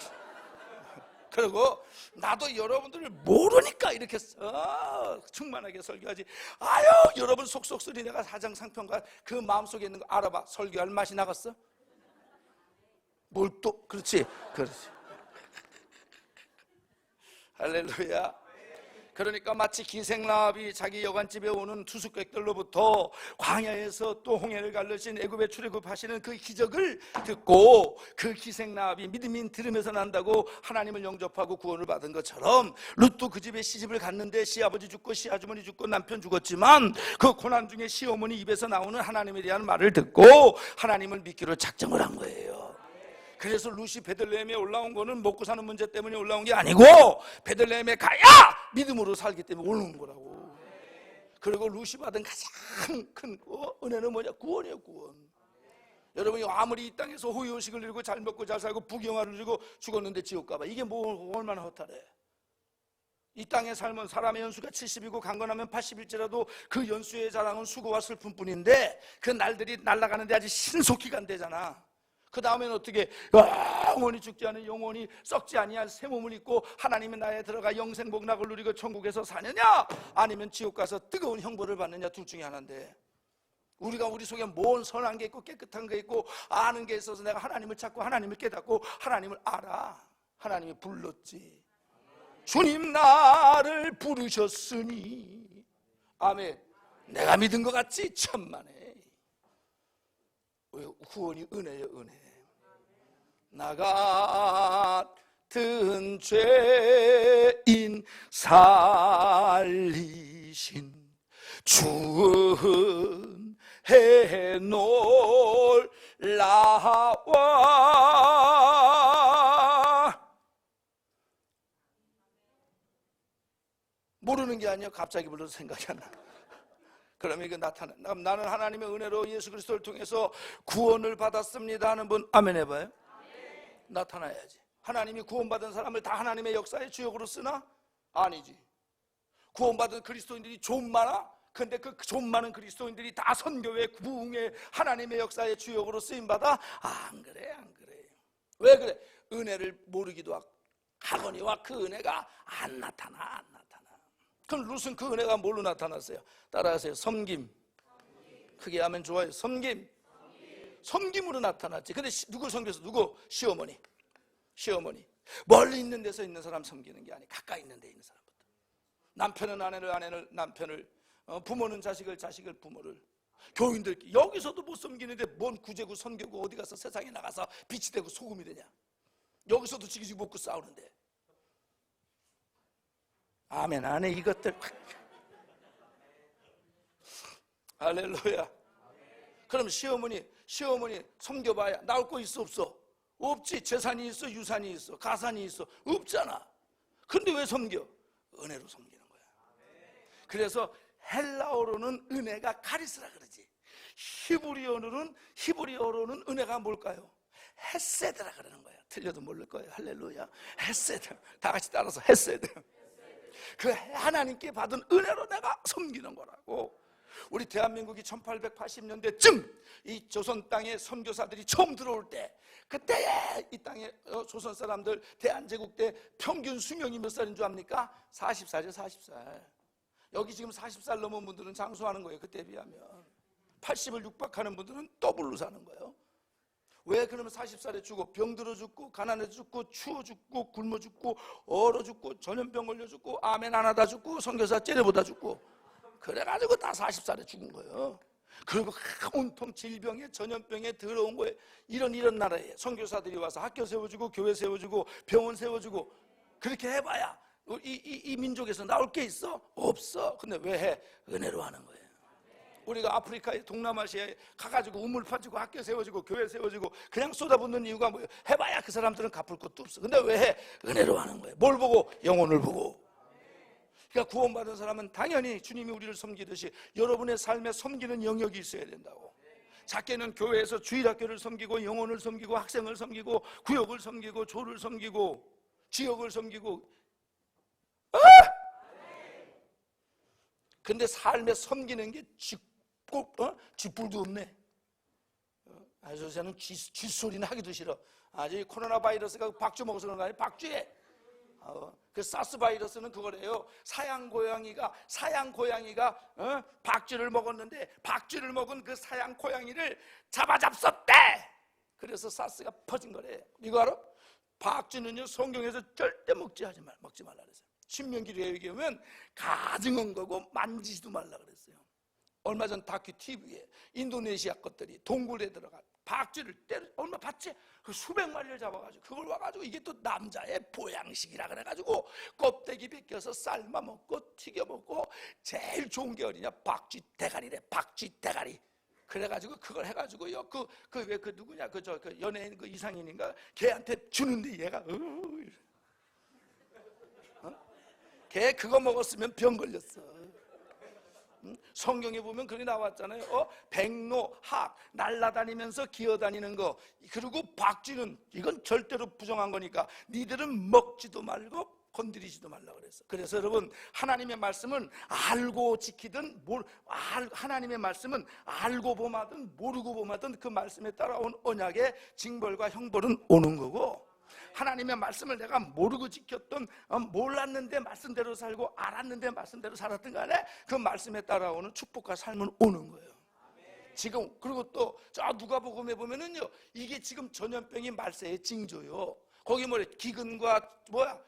그리고 나도 여러분들을 모르니까 이렇게 충만하게 설교하지. 아유, 여러분 속속들이 내가 사정상편과 그 마음속에 있는 거 알아봐. 설교할 맛이 나갔어? 뭘 또? 그렇지. 할렐루야. 그러니까 마치 기생라합이 자기 여관집에 오는 투숙객들로부터 광야에서 또 홍해를 갈르신 애굽에 출애굽하시는 그 기적을 듣고 그 기생라합이 믿음이 들으면서 난다고 하나님을 영접하고 구원을 받은 것처럼, 룻도 그 집에 시집을 갔는데 시아버지 죽고 시아주머니 죽고 남편 죽었지만 그 고난 중에 시어머니 입에서 나오는 하나님에 대한 말을 듣고 하나님을 믿기로 작정을 한 거예요. 그래서 룻이 베들레헴에 올라온 거는 먹고 사는 문제 때문에 올라온 게 아니고 베들레헴에 가야 믿음으로 살기 때문에 올라온 거라고. 그리고 룻이 받은 가장 큰 은혜는 뭐냐? 구원이에요, 구원. 여러분이 아무리 이 땅에서 호의호식을 이루고 잘 먹고 잘 살고 부경화를 누리고 죽었는데 지옥 가봐. 이게 뭐 얼마나 허탈해. 이 땅에 살면 사람의 연수가 70이고 강건하면 80일지라도 그 연수의 자랑은 수고와 슬픔뿐인데 그 날들이 날아가는데 아주 신속히 간대잖아. 그 다음에는 어떻게 영원히 죽지 않은 영원히 썩지 아니할 새 몸을 입고 하나님의 나라에 들어가 영생 복락을 누리고 천국에서 사느냐, 아니면 지옥 가서 뜨거운 형벌을 받느냐, 둘 중에 하나인데, 우리가 우리 속에 뭔 선한 게 있고 깨끗한 게 있고 아는 게 있어서 내가 하나님을 찾고 하나님을 깨닫고 하나님을 알아. 하나님이 불렀지. 주님 나를 부르셨으니, 아멘. 내가 믿은 것 같지? 천만에. 구원이 은혜예요, 은혜. 나 같은 죄인 살리신 주 은혜 놀라와. 모르는 게 아니야. 갑자기 불러서 생각이 안 나. 그러면 이거 나는 하나님의 은혜로 예수 그리스도를 통해서 구원을 받았습니다 하는 분 아멘 해봐요. 나타나야지. 하나님이 구원받은 사람을 다 하나님의 역사의 주역으로 쓰나? 아니지. 구원받은 그리스도인들이 좀 많아? 근데 그 좀 많은 그리스도인들이 다 선교회, 부흥회, 하나님의 역사의 주역으로 쓰임받아? 안 그래, 안 그래. 왜 그래? 은혜를 모르기도 하거니와 그 은혜가 안 나타나. 그럼 룻은 그 은혜가 뭘로 나타났어요? 따라하세요. 섬김. 크게 하면 좋아요. 섬김. 섬김으로 나타났지. 근데 누구 섬겼어? 누구? 시어머니. 멀리 있는 데서 있는 사람 섬기는 게 아니고 가까이 있는 데 있는 사람부터. 남편은 아내를 남편을, 부모는 자식을 부모를. 교인들 여기서도 못 섬기는데 뭔 구제고 선교고 어디 가서 세상에 나가서 빛이 되고 소금이 되냐? 여기서도 지기지기 먹고 싸우는데. 아멘. 안에 이것들 할렐루야. 그럼 시어머니 섬겨봐야 나올 거 있어 없어? 없지. 재산이 있어, 유산이 있어, 가산이 있어? 없잖아. 근데 왜 섬겨? 은혜로 섬기는 거야. 그래서 헬라어로는 은혜가 카리스라 그러지. 히브리어로는 은혜가 뭘까요? 헤세드라 그러는 거야. 틀려도 모를 거예요. 할렐루야. 헤세드. 다 같이 따라서 헤세드. 그 하나님께 받은 은혜로 내가 섬기는 거라고. 우리 대한민국이 1880년대쯤 이 조선 땅에 선교사들이 처음 들어올 때, 그때에 이 땅에 조선 사람들 대한제국 때 평균 수명이 몇 살인 줄 압니까? 40살이죠. 40살. 여기 지금 40살 넘은 분들은 장수하는 거예요. 그때에 비하면 80을 육박하는 분들은 더블로 사는 거예요. 왜? 그러면 40살에 죽고 병들어 죽고 가난해 죽고 추워 죽고 굶어 죽고 얼어 죽고 전염병 걸려 죽고 아멘 안 하다 죽고 선교사 째려보다 죽고 그래가지고 다 40살에 죽은 거예요. 그리고 온통 질병에 전염병에 더러운 거에 이런 나라에 선교사들이 와서 학교 세워주고 교회 세워주고 병원 세워주고 그렇게 해봐야 이 민족에서 나올 게 있어? 없어. 근데 왜 해? 은혜로 하는 거예요. 우리가 아프리카에 동남아시아에 가가지고 우물 파주고 학교 세워주고 교회 세워주고 그냥 쏟아붓는 이유가 뭐예요? 해봐야 그 사람들은 갚을 것도 없어. 근데 왜 해? 은혜로 하는 거예요. 뭘 보고? 영혼을 보고. 그러니까 구원받은 사람은 당연히 주님이 우리를 섬기듯이 여러분의 삶에 섬기는 영역이 있어야 된다고. 작게는 교회에서 주일학교를 섬기고 영혼을 섬기고 학생을 섬기고 구역을 섬기고 조를 섬기고 지역을 섬기고. 근데 삶에 섬기는 게 쥐뿔도 없네. 요새는 쥐소리는 하기도 싫어. 아직 코로나 바이러스가 박쥐 먹어서 그런 거 아니에요? 박쥐에. 그 사스 바이러스는 그거래요. 사양 고양이가 박쥐를 먹었는데 박쥐를 먹은 그 사양 고양이를 잡았었대. 그래서 사스가 퍼진 거래. 이거 알아? 박쥐는요 성경에서 절대 먹지 말라 그랬어요. 신명기에 얘기하면 가증한 거고 만지지도 말라 그랬어요. 얼마 전 다큐 TV에 인도네시아 것들이 동굴에 들어가 박쥐를 얼마 봤지? 그 수백 마리를 잡아가지고 그걸 와가지고 이게 또 남자의 보양식이라 그래가지고 껍데기 벗겨서 삶아 먹고 튀겨 먹고 제일 좋은 게 어디냐? 박쥐 대가리래. 박쥐 대가리. 그래가지고 그걸 해가지고요 그 누구냐 그 연예인 그 이상인인가 걔한테 주는데 얘가 걔 그거 먹었으면 병 걸렸어. 성경에 보면 그렇게 나왔잖아요. 백로학 날아다니면서 기어다니는 거. 그리고 박쥐는 이건 절대로 부정한 거니까 니들은 먹지도 말고 건드리지도 말라 그랬어. 그래서 여러분 하나님의 말씀은 알고 지키든 하나님의 말씀은 알고 범하든 모르고 범하든 그 말씀에 따라온 언약의 징벌과 형벌은 오는 거고, 하나님의 말씀을 내가 모르고 지켰던 몰랐는데 말씀대로 살고 알았는데 말씀대로 살았던 간에 그 말씀에 따라오는 축복과 삶은 오는 거예요. 지금 그리고 또 누가복음에 보면은요 이게 지금 전염병이 말세의 징조요. 거기 기근과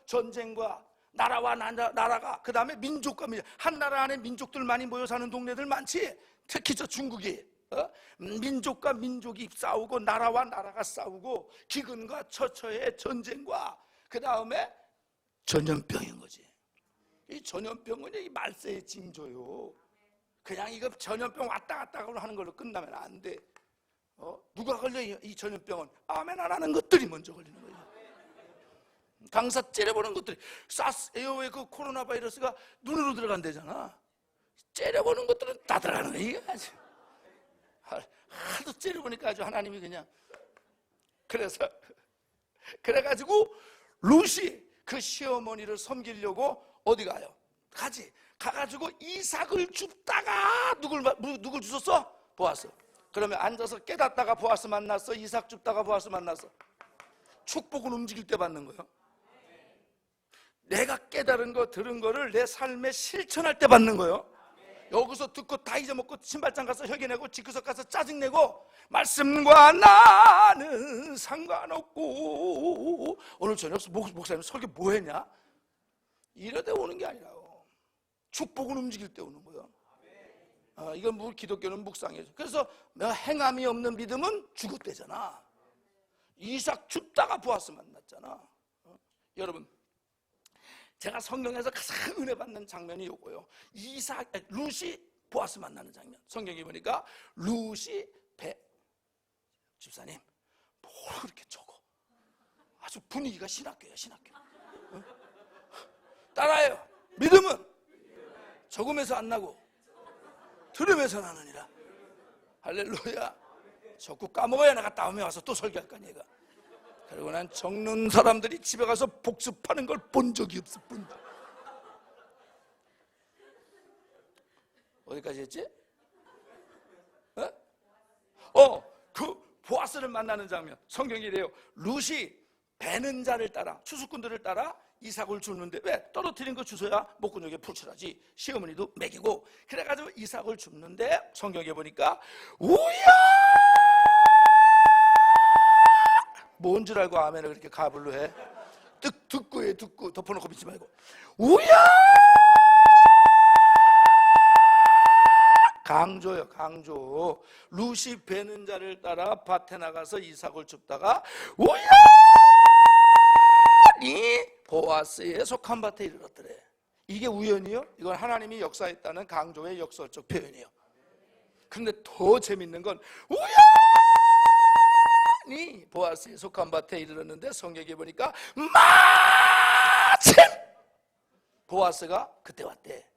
전쟁과 나라와 나라가 그 다음에 민족과 한 나라 안에 민족들 많이 모여 사는 동네들 많지. 특히 저 중국이 민족과 민족이 싸우고 나라와 나라가 싸우고 기근과 처처의 전쟁과 그 다음에 전염병인 거지. 이 전염병은 이 말세의 징조요. 그냥 이거 전염병 왔다 갔다 하는 걸로 끝나면 안 돼. 누가 걸려 이 전염병은? 아멘 안 하는 것들이 먼저 걸리는 거예요. 강사 째려보는 것들이 사스 에어웨이 그 코로나 바이러스가 눈으로 들어간대잖아. 째려보는 것들은 다 들어가는 거야. 이게 아주 하도 째려보니까 아주 하나님이 그냥. 그래가지고 루시 그 시어머니를 섬기려고 어디 가요? 가가지고 이삭을 줍다가 누굴 주웠어? 보아스. 그러면 앉아서 깨닫다가 보아스 만났어? 이삭 줍다가 보아스 만났어? 축복은 움직일 때 받는 거예요. 내가 깨달은 거 들은 거를 내 삶에 실천할 때 받는 거예요. 여기서 듣고 다 잊어먹고 신발장 가서 혁연내고 집구석 가서 짜증내고 말씀과 나는 상관없고 오늘 저녁 목사님 설교 뭐 했냐? 이러다 오는 게 아니라고. 축복은 움직일 때 오는 거예요. 이건 기독교는 묵상이죠. 그래서 행함이 없는 믿음은 죽었대잖아. 이삭 줍다가 보아스 만났잖아. 여러분 제가 성경에서 가장 은혜 받는 장면이 요거예요. 루시 보아스 만나는 장면. 성경에 보니까 루시 집사님 뭘 그렇게 적어? 아주 분위기가 신학교야 신학교. 따라해요. 믿음은 적음에서 안 나고 들음에서 나느니라. 할렐루야. 자꾸 까먹어야 내가 다음에 와서 또 설교할 거 아니야. 그리고 난 적는 사람들이 집에 가서 복습하는 걸 본 적이 없을 뿐. 어디까지 했지? 그 보아스를 만나는 장면. 성경이 이래요. 룻이 배는 자를 따라 추수꾼들을 따라 이삭을 줍는데 왜? 떨어뜨린 거 주워야 목구멍에 풀칠하지. 시어머니도 먹이고. 그래가지고 이삭을 줍는데 성경에 보니까 우야! 뭔 줄 알고 아멘을 그렇게 가불로 해? 듣고 해. 듣고 덮어놓고 믿지 말고 우야! 강조요 강조. 룻이 베는 자를 따라 밭에 나가서 이삭을 줍다가 우연히 보아스에 속한 밭에 이르렀더래. 이게 우연이요? 이건 하나님이 역사했다는 강조의 역설적 표현이에요. 근데 더 재밌는 건 우연히 보아스에 속한 밭에 이르렀는데 성경에 보니까 마침 보아스가 그때 왔대.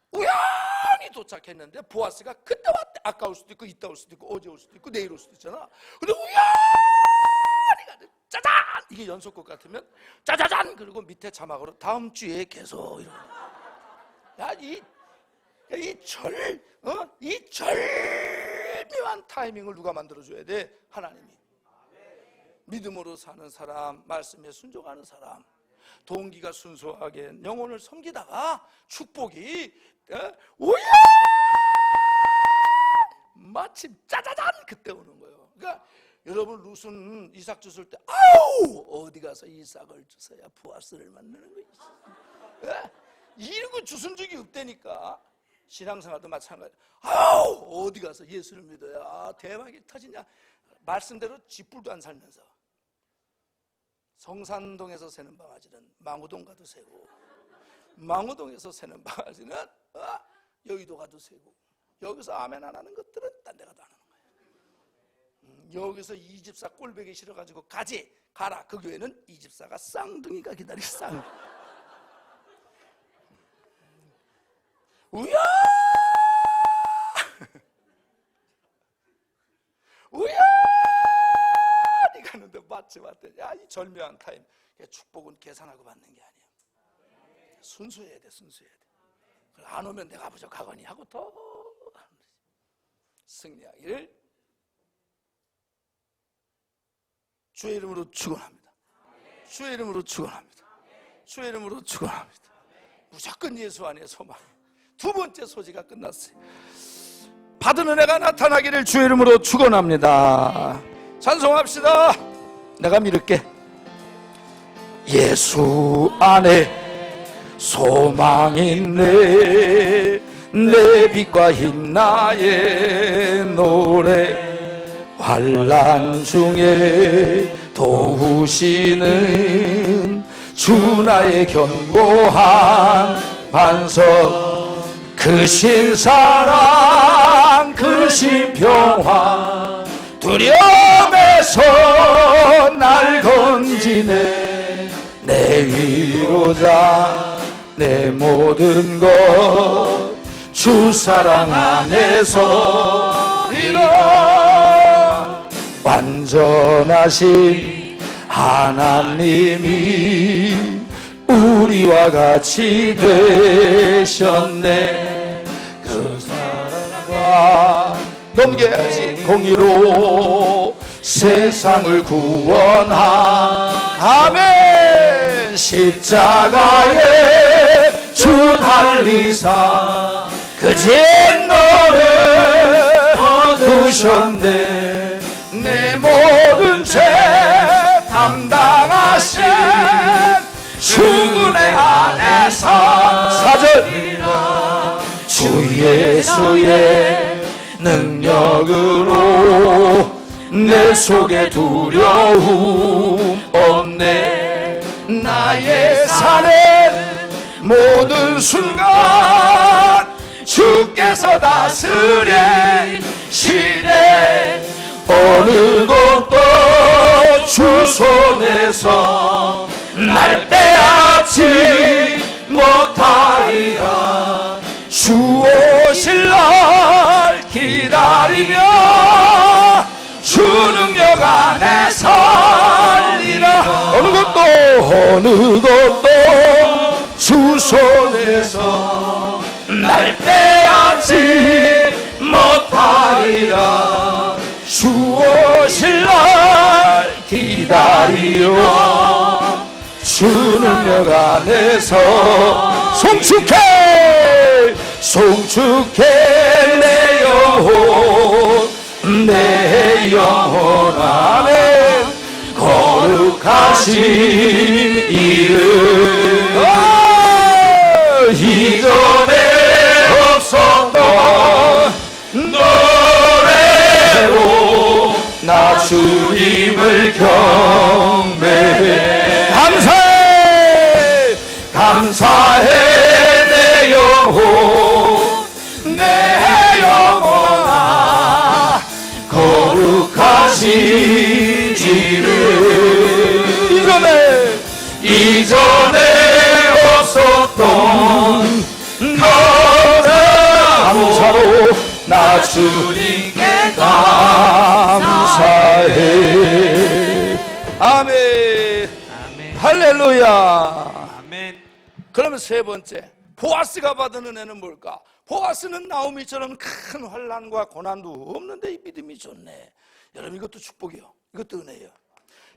우연히 도착했는데 보아스가 그때 왔대. 아까 올 수도 있고 이따 올 수도 있고 어제 올 수도 있고 내일 올 수도 있잖아. 근데 우연히 가는 짜잔 이게 연속곡 같으면 짜자잔 그리고 밑에 자막으로 다음 주에 계속 이러고. 이 절묘한 타이밍을 누가 만들어줘야 돼? 하나님이. 믿음으로 사는 사람, 말씀에 순종하는 사람, 동기가 순수하게 영혼을 섬기다가 축복이 오야 마침 짜자잔 그때 오는 거예요. 그러니까 여러분 룻은 이삭 주실 때 아우 어디 가서 이삭을 주서야 보아스를 만나는 거예요. 이런 거 주신 적이 없다니까. 신앙생활도 마찬가지. 아우 어디 가서 예수를 믿어야 대박이 터지냐. 말씀대로 쥐뿔도 안 살면서 성산동에서 새는 바가지는 망우동 가도 새고, 망우동에서 새는 바가지는 여의도 가도 새고, 여기서 아멘 안 하는 것들은 딴 데 가도 안 하는 거예요. 여기서 이 집사 꼴보기 싫어가지고 가라. 그 교회는 이 집사가 쌍둥이가 기다리 쌍둥이. 우야 우연히 가는데 마치 왔더니 이 절묘한 타임. 축복은 계산하고 받는 게 아니야. 순수해야 돼. 안 오면 내가 부족하거니 하고 더 승리하기를 주의 이름으로 축원합니다. 주의 이름으로 축원합니다. 주의 이름으로 축원합니다. 무조건 예수 안에 소망. 두 번째 소지가 끝났어요. 받은 은혜가 나타나기를 주의 이름으로 축원합니다. 찬송합시다. 내가 믿을게. 예수 안에 소망 있네. 내 빛과 힘 나의 노래. 환난 중에 도우시는 주 나의 견고한 반석. 그 신사랑 그 신평화 두려움에서 날 건지네. 내 위로자 내 모든 것 주 사랑 안에서 이라. 완전하신 하나님이 우리와 같이 되셨네. 그 사랑과 넘겨야지 공의로 세상을 구원한 아멘. 십자가에 주 달리사 그 진노를 얻으셨네. 내 모든 죄 담당하신 주의 안에서 사절 주 예수의 능력으로 내 속에 두려움 없네. 나의 사는 모든 순간 주께서 다스리시네. 어느 곳도 주 손에서 날 빼앗지 못하리라. 주 오실 날 기다리며 주 능력 안에 살리라. 어느 곳도 주 손에서 날 빼앗지 못하리라. 주 오실 날 기다리며 주 능력 안에서 송축해 내 영혼 안에 거룩하신 이름. 이전에 없었던 노래로 나 주님을 경배해. 감사해 내 영혼아 거룩하신 이름. 이전에 없었던 너를 감사로 나 나 주님께 감사해. 아멘. 아멘. 할렐루야. 아멘. 그러면 세 번째, 보아스가 받은 은혜는 뭘까? 보아스는 나오미처럼 큰 환난과 고난도 없는데 이 믿음이 좋네. 여러분, 이것도 축복이요, 이것도 은혜예요.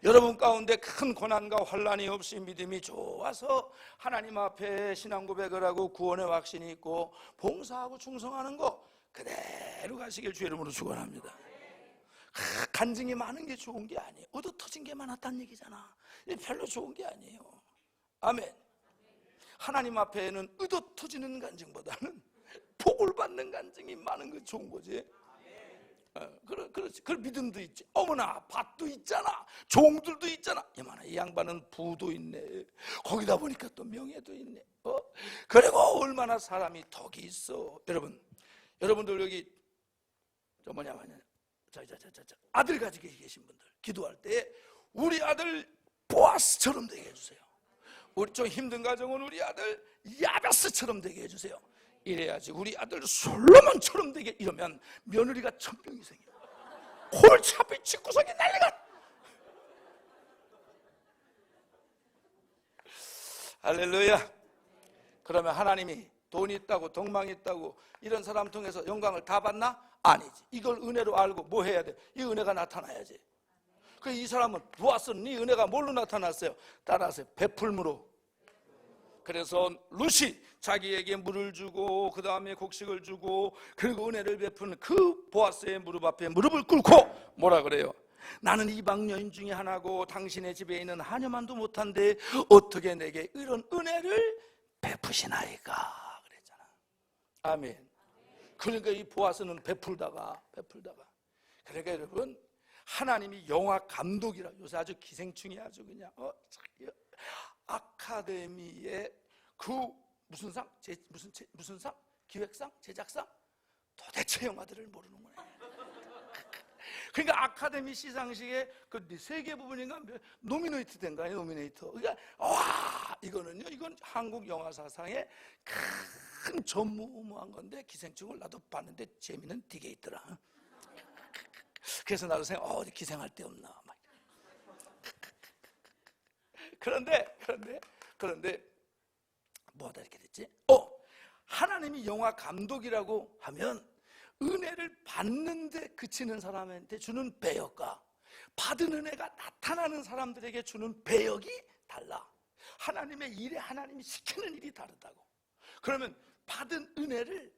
여러분 가운데 큰 고난과 환난이 없이 믿음이 좋아서 하나님 앞에 신앙 고백을 하고 구원의 확신이 있고 봉사하고 충성하는 거 그대로 가시길 주의 이름으로 축원합니다. 간증이 많은 게 좋은 게 아니에요. 얻어 터진 게 많았다는 얘기잖아. 별로 좋은 게 아니에요. 아멘. 하나님 앞에는 얻어 터지는 간증보다는 복을 받는 간증이 많은 게 좋은 거지. 그렇지. 그 믿음도 있지. 어머나, 밭도 있잖아. 종들도 있잖아. 이만한 이 양반은 부도 있네. 거기다 보니까 또 명예도 있네. 그리고 얼마나 사람이 덕이 있어. 여러분들 여기 저 아들 가지고 계신 분들 기도할 때 우리 아들 보아스처럼 되게 해주세요. 우리 좀 힘든 가정은 우리 아들 야베스처럼 되게 해주세요. 이래야지 우리 아들 솔로몬처럼 되게. 이러면 며느리가 1000명이 생겨. 골차피 집구석이 난리가. 할렐루야. 그러면 하나님이 돈이 있다고 덕망이 있다고 이런 사람 통해서 영광을 다 받나? 아니지. 이걸 은혜로 알고 뭐 해야 돼? 이 은혜가 나타나야지. 그 이 사람은 보아스는 이 은혜가 뭘로 나타났어요? 따라하세요. 베풀므로. 그래서 룻이 자기에게 물을 주고 그 다음에 곡식을 주고 그리고 은혜를 베푸는 그 보아스의 무릎 앞에 무릎을 꿇고 뭐라 그래요? 나는 이방 여인 중에 하나고 당신의 집에 있는 하녀만도 못한데 어떻게 내게 이런 은혜를 베푸시나이까 그랬잖아. 아멘. 그러니까 이 보아스는 베풀다가 그러니까 여러분, 하나님이 영화 감독이라 요새 아주 기생충이 아주 그냥 아카데미의 그 무슨 상? 무슨 상? 기획상? 제작상? 도대체 영화들을 모르는구나. 그러니까 아카데미 시상식에 그 세 개 부분인가 노미네이트 된 거예요. 노미네이터. 그러니까 와, 이건 한국 영화 사상의 큰 전무후무한 건데 기생충을 나도 봤는데 재미는 되게 있더라. 그래서 나도 생각, 어디 기생할 데 없나. 막. 그런데 뭐하다 이렇게 됐지? 하나님이 영화 감독이라고 하면 은혜를 받는데 그치는 사람한테 주는 배역과 받은 은혜가 나타나는 사람들에게 주는 배역이 달라. 하나님의 일에 하나님이 시키는 일이 다르다고. 그러면 받은 은혜를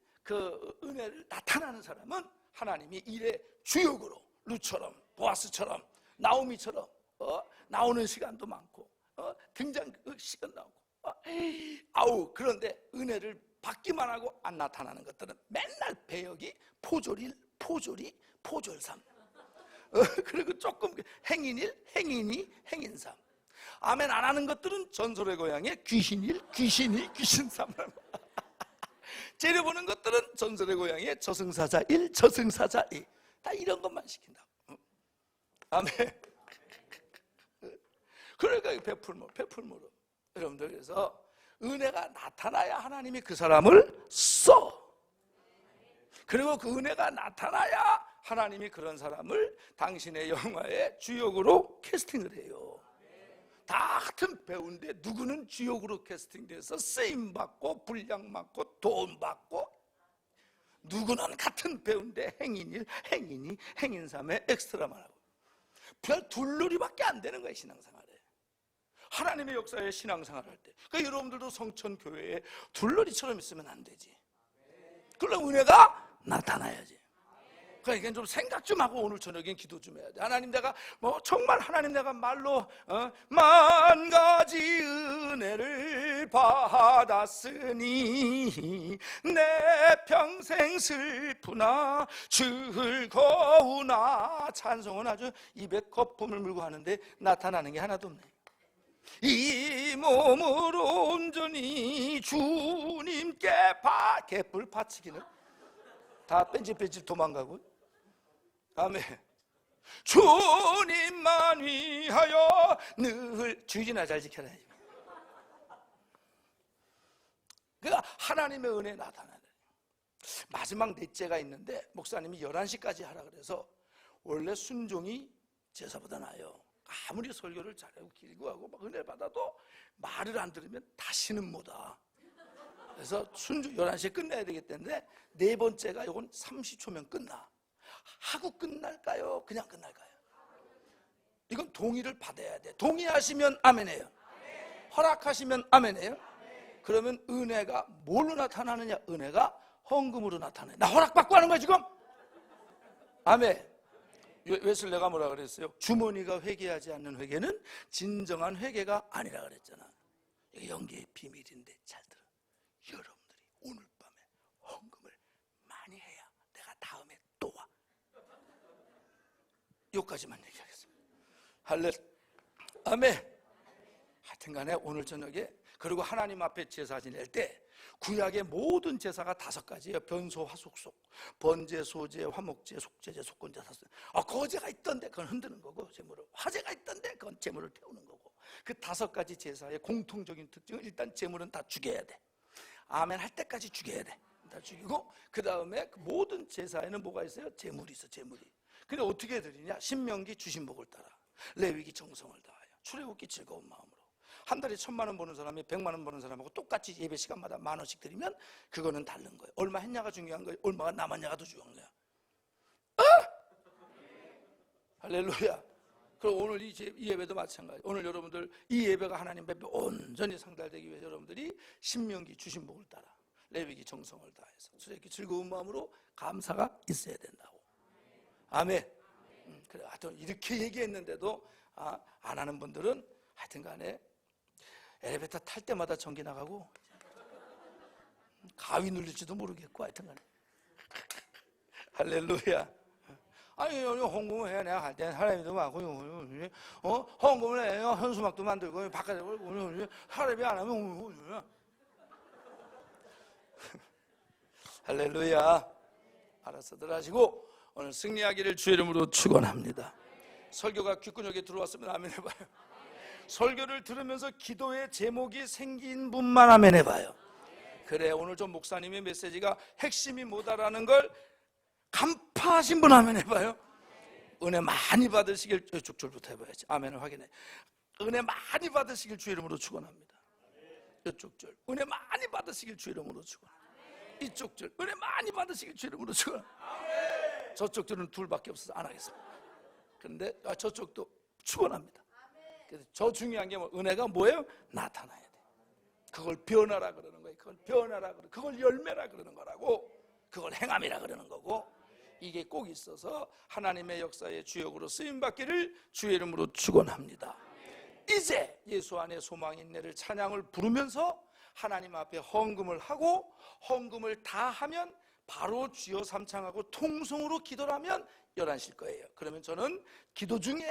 나타나는 사람은 하나님이 일의 주역으로 룻처럼 보아스처럼 나오미처럼 나오는 시간도 많고 등장 시간 나오고 그런데 은혜를 받기만 하고 안 나타나는 것들은 맨날 배역이 포졸삼 그리고 조금 행인이 행인삼. 아멘 안 하는 것들은 전설의 고향의 귀신삼. 째려보는 것들은 전설의 고향의 저승사자 1, 저승사자 2. 다 이런 것만 시킨다. 아멘. 그러니까 베풀므로. 여러분들, 그래서 은혜가 나타나야 하나님이 그 사람을 써. 그리고 그 은혜가 나타나야 하나님이 그런 사람을 당신의 영화의 주역으로 캐스팅을 해요. 다 같은 배우인데 누구는 주역으로 캐스팅돼서 쓰임받고 분량받고 돈받고, 누구는 같은 배우인데 행인삼에 엑스트라만 하고. 별 둘러리밖에 안 되는 거예요, 신앙생활에. 하나님의 역사에 신앙생활 할 때. 그러니까 여러분들도 성천교회에 둘러리처럼 있으면 안 되지. 그럼 은혜가 나타나야지. 그러니까 좀 생각 좀 하고 오늘 저녁엔 기도 좀 해야 돼. 하나님, 내가 정말 하나님, 내가 말로 만 가지 은혜를 받았으니 내 평생 슬프나 즐거우나. 찬송은 아주 입에 거품을 물고 하는데 나타나는 게 하나도 없네. 이 몸으로 온전히 주님께 개뿔 바치기는 다 뺀질뺀질 도망가고. 아멘. 주님만 위하여 늘 주의나 잘 지켜라. 그러니까 하나님의 은혜 나타나는. 마지막 넷째가 있는데 목사님이 11시까지 하라 그래서 원래 순종이 제사보다 나아요. 아무리 설교를 잘하고 길고 하고 막 은혜 받아도 말을 안 들으면 다시는 못와. 그래서 순종 11시에 끝내야 되겠다는데 네 번째가 이건 30초면 끝나. 하고 끝날까요? 그냥 끝날까요? 이건 동의를 받아야 돼. 동의하시면 아멘해요. 허락하시면 아멘해요. 그러면 은혜가 뭘로 나타나느냐? 은혜가 헌금으로 나타나요. 나 허락받고 하는 거야 지금? 아멘. 웨슬레가 뭐라 그랬어요? 주머니가 회개하지 않는 회개는 진정한 회개가 아니라 그랬잖아. 이게 영계의 비밀인데 잘 들어. 여러분들이 오늘 밤에 헌금을 많이 해야 내가 다음에 또 와. 여기까지만 얘기하겠습니다. 할렐 아멘. 하여튼간에 오늘 저녁에 그리고 하나님 앞에 제사 지낼 때 구약의 모든 제사가 5가지예요. 변소, 화속속, 번제, 소제, 화목제, 속제제, 속건제, 사슬. 거제가 있던데 그건 흔드는 거고 제물을, 화제가 있던데 그건 제물을 태우는 거고. 그 5가지 제사의 공통적인 특징은 일단 제물은 다 죽여야 돼. 아멘 할 때까지 죽여야 돼. 다 죽이고 그 다음에 그 모든 제사에는 뭐가 있어요? 제물이 있어. 제물이. 근데 어떻게 드리냐? 신명기 주신복을 따라, 레위기 정성을 다하여, 출애굽기 즐거운 마음으로. 한 달에 1,000만 원 버는 사람이 100만 원 버는 사람하고 똑같이 예배 시간마다 10,000원씩 드리면 그거는 다른 거예요. 얼마 했냐가 중요한 거예요. 얼마가 남았냐가 더 중요한 거야. 할렐루야. 그럼 오늘 이 예배도 마찬가지. 오늘 여러분들 이 예배가 하나님 앞에 온전히 상달되기 위해 여러분들이 신명기 주신복을 따라, 레위기 정성을 다해서, 출애굽기 즐거운 마음으로 감사가 있어야 된다고. 아멘. 그래, 하여튼 이렇게 얘기했는데도 안 하는 분들은 하여튼간에 엘리베이터 탈 때마다 전기 나가고 가위 눌릴지도 모르겠고 하여튼간에. 할렐루야. 아니 헌금을 해야 내가 갈 때는 사람이도 많고 헌금을 해요. 현수막도 만들고 바깥에 사람이 안 하면 할렐루야. 알아서들 하시고 오늘 승리하기를 주의 이름으로 축원합니다. 설교가 귓구녕에 들어왔으면 아멘 해봐요. 설교를 들으면서 기도의 제목이 생긴 분만 아멘 해봐요. 그래, 오늘 좀 목사님의 메시지가 핵심이 뭐다라는 걸 간파하신 분 아멘 해봐요. 은혜 많이 받으시길, 이쪽 줄부터 해봐야지. 아멘을 확인해. 은혜 많이 받으시길 주의 이름으로 축원합니다. 이쪽 줄 은혜 많이 받으시길 주의 이름으로 축원합니다. 이쪽 줄 은혜 많이 받으시길 주의 이름으로 축원합니다. 저쪽 줄은 둘밖에 없어서 안 하겠습니다. 그런데 저쪽도 축원합니다. 그래서 저 중요한 게 은혜가 뭐예요? 나타나야 돼. 그걸 변화라 그러는 거예요. 그걸 변화라 그러는, 그걸 열매라 그러는 거라고. 그걸 행함이라 그러는 거고. 이게 꼭 있어서 하나님의 역사의 주역으로 쓰임받기를 주의 이름으로 축원합니다. 이제 예수 안에 소망이 있네를 찬양을 부르면서 하나님 앞에 헌금을 하고, 헌금을 다 하면 바로 주여 삼창하고 통성으로 기도를 하면 11시일 거예요. 그러면 저는 기도 중에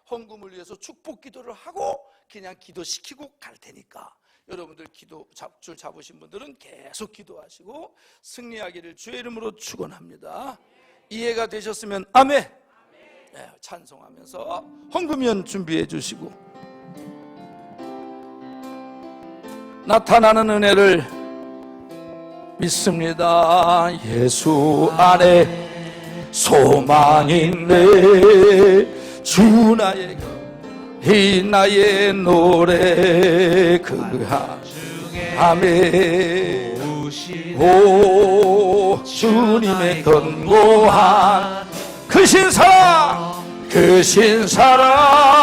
헌금을 위해서 축복 기도를 하고 그냥 기도시키고 갈 테니까 여러분들 기도 줄 잡으신 분들은 계속 기도하시고 승리하기를 주의 이름으로 축원합니다. 이해가 되셨으면 아멘. 네, 찬송하면서 헌금연 준비해 주시고 나타나는 은혜를 믿습니다. 예수 안에 소망이 있네. 주 나의 이 나의 노래 그 아멘. 오 주님의 견고한 그 신사랑 그 신사랑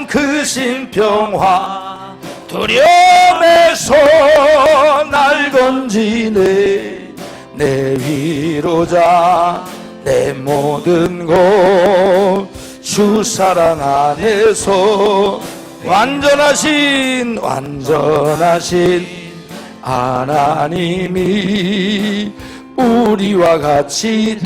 그 신평화 두려움에서 날 건지네. 내 위로자 내 모든 것 주 사랑 안에서 완전하신 하나님이 우리와 같이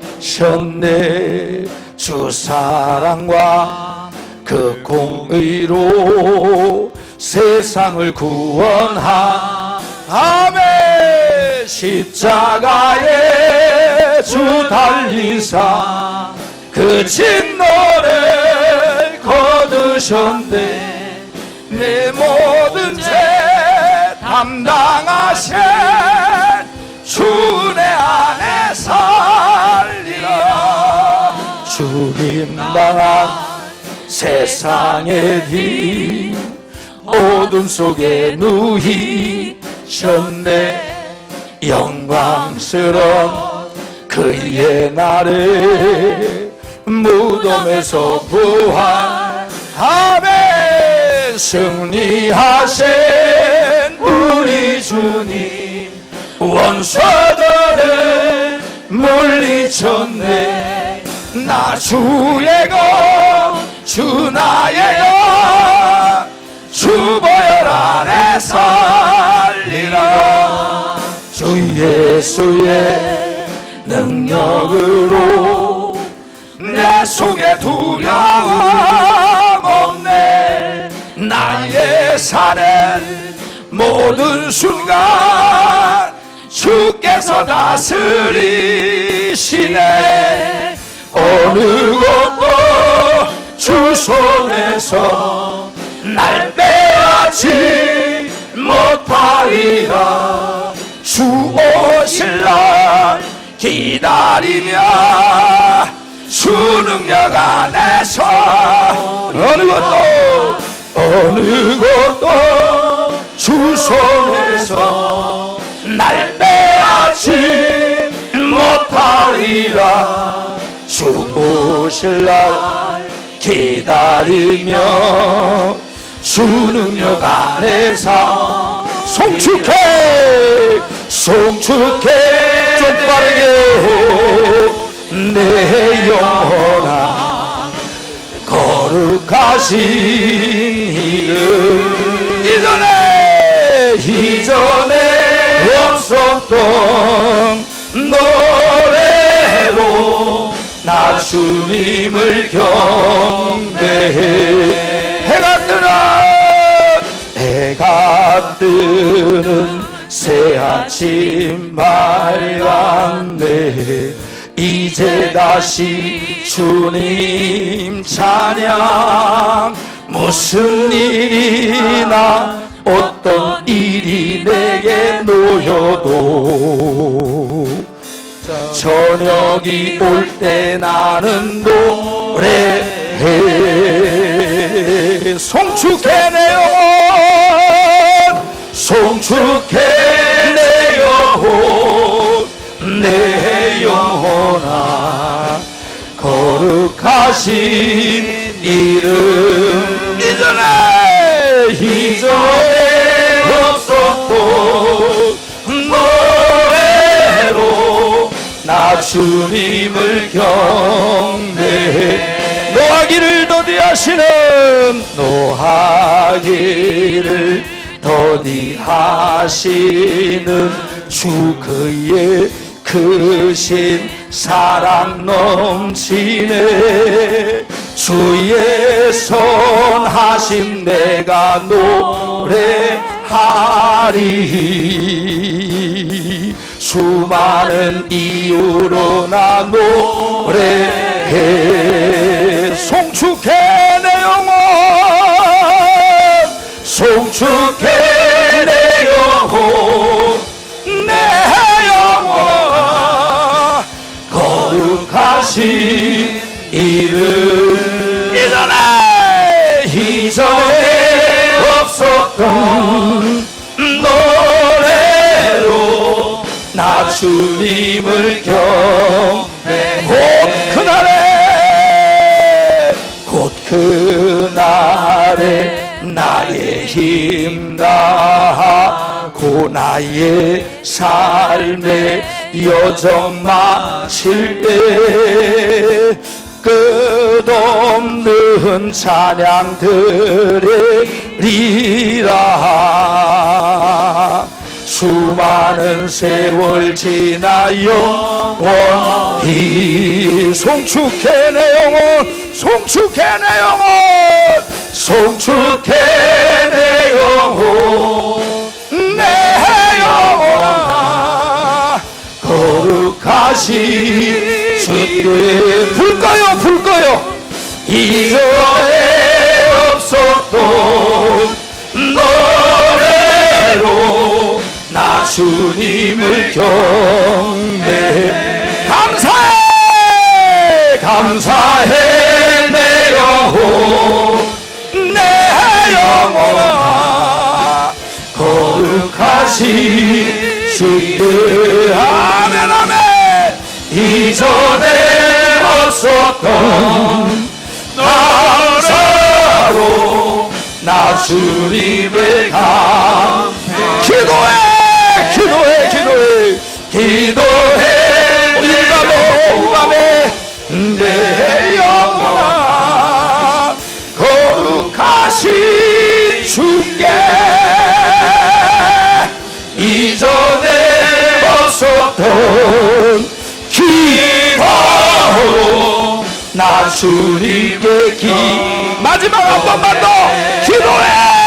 되셨네. 주 사랑과 그 공의로 세상을 구원한 아멘. 십자가에 주 달리사 그 진노를 거두셨네. 내 모든 죄 담당하신 주내 주님 당한 세상의 길 어둠 속에 누이셨네. 영광스러운 그의 날에 무덤에서 부활하며 승리하신 우리 주님 원수들을 물리쳤네. 나 주의 것 주 나의 영 주 보혈 안에 살리라. 주 예수의 능력으로 내 속에 두려움 없네. 나의 사는 모든 순간 주께서 다스리시네. 어느 것도 주 손에서 날 빼앗지 못하리라. 주 오실 날 기다리며 주 능력 안에서 어느 것도 주 손에서 날 빼앗지 못하리라. 주 오실 날 기다리며 주 능력 안에서 송축해 좀 빠르게 내 영혼아 거룩하신 이름 이전에 없었던 노래로 나 주님을 경배해. 해가 뜨는 새 아침 밝았네. 이제 다시 주님 찬양. 무슨 일이나 어떤 일이 내게 놓여도 저녁이 올 때 나는 노래해. 송축해 내 영혼 송축해 내 영혼 내 영혼아 거룩하신 이름 이전에 없었던 노래로 나 주님을 경배해. 노하기를 더디하시는 노하기를 더디하시는 주 그의 크신 사랑 넘치네. 주의 선하심 내가 노래하리. 수많은 이유로 나 노래해. 송축해 내 영혼 송축해 내 영혼 내 영혼 거룩하신 이름 이전에 없었던 노래로 나 주님을 경배. 곧 그날에 나의 힘 다하고 나의 삶의 여정 마칠 때 끝없는 찬양 드리리라. 수많은 세월 지나 영원히 송축해 내 영혼 송축해 내 영혼 송축해 내 영혼 내 영혼아 거룩하신 주께 불 꺼요 이전에 없었던 노래로 나 주님을 경배해. 감사해 감사해 내 영혼 내 영혼아 거룩하신 주께 아멘 아멘 이전에 없었던 나사로 나 주님을 기도해 이 밤에 내 영혼아 거룩하신 주께 이전에 없었던 기도로 나 주님께 마지막 한 번만 더 기도해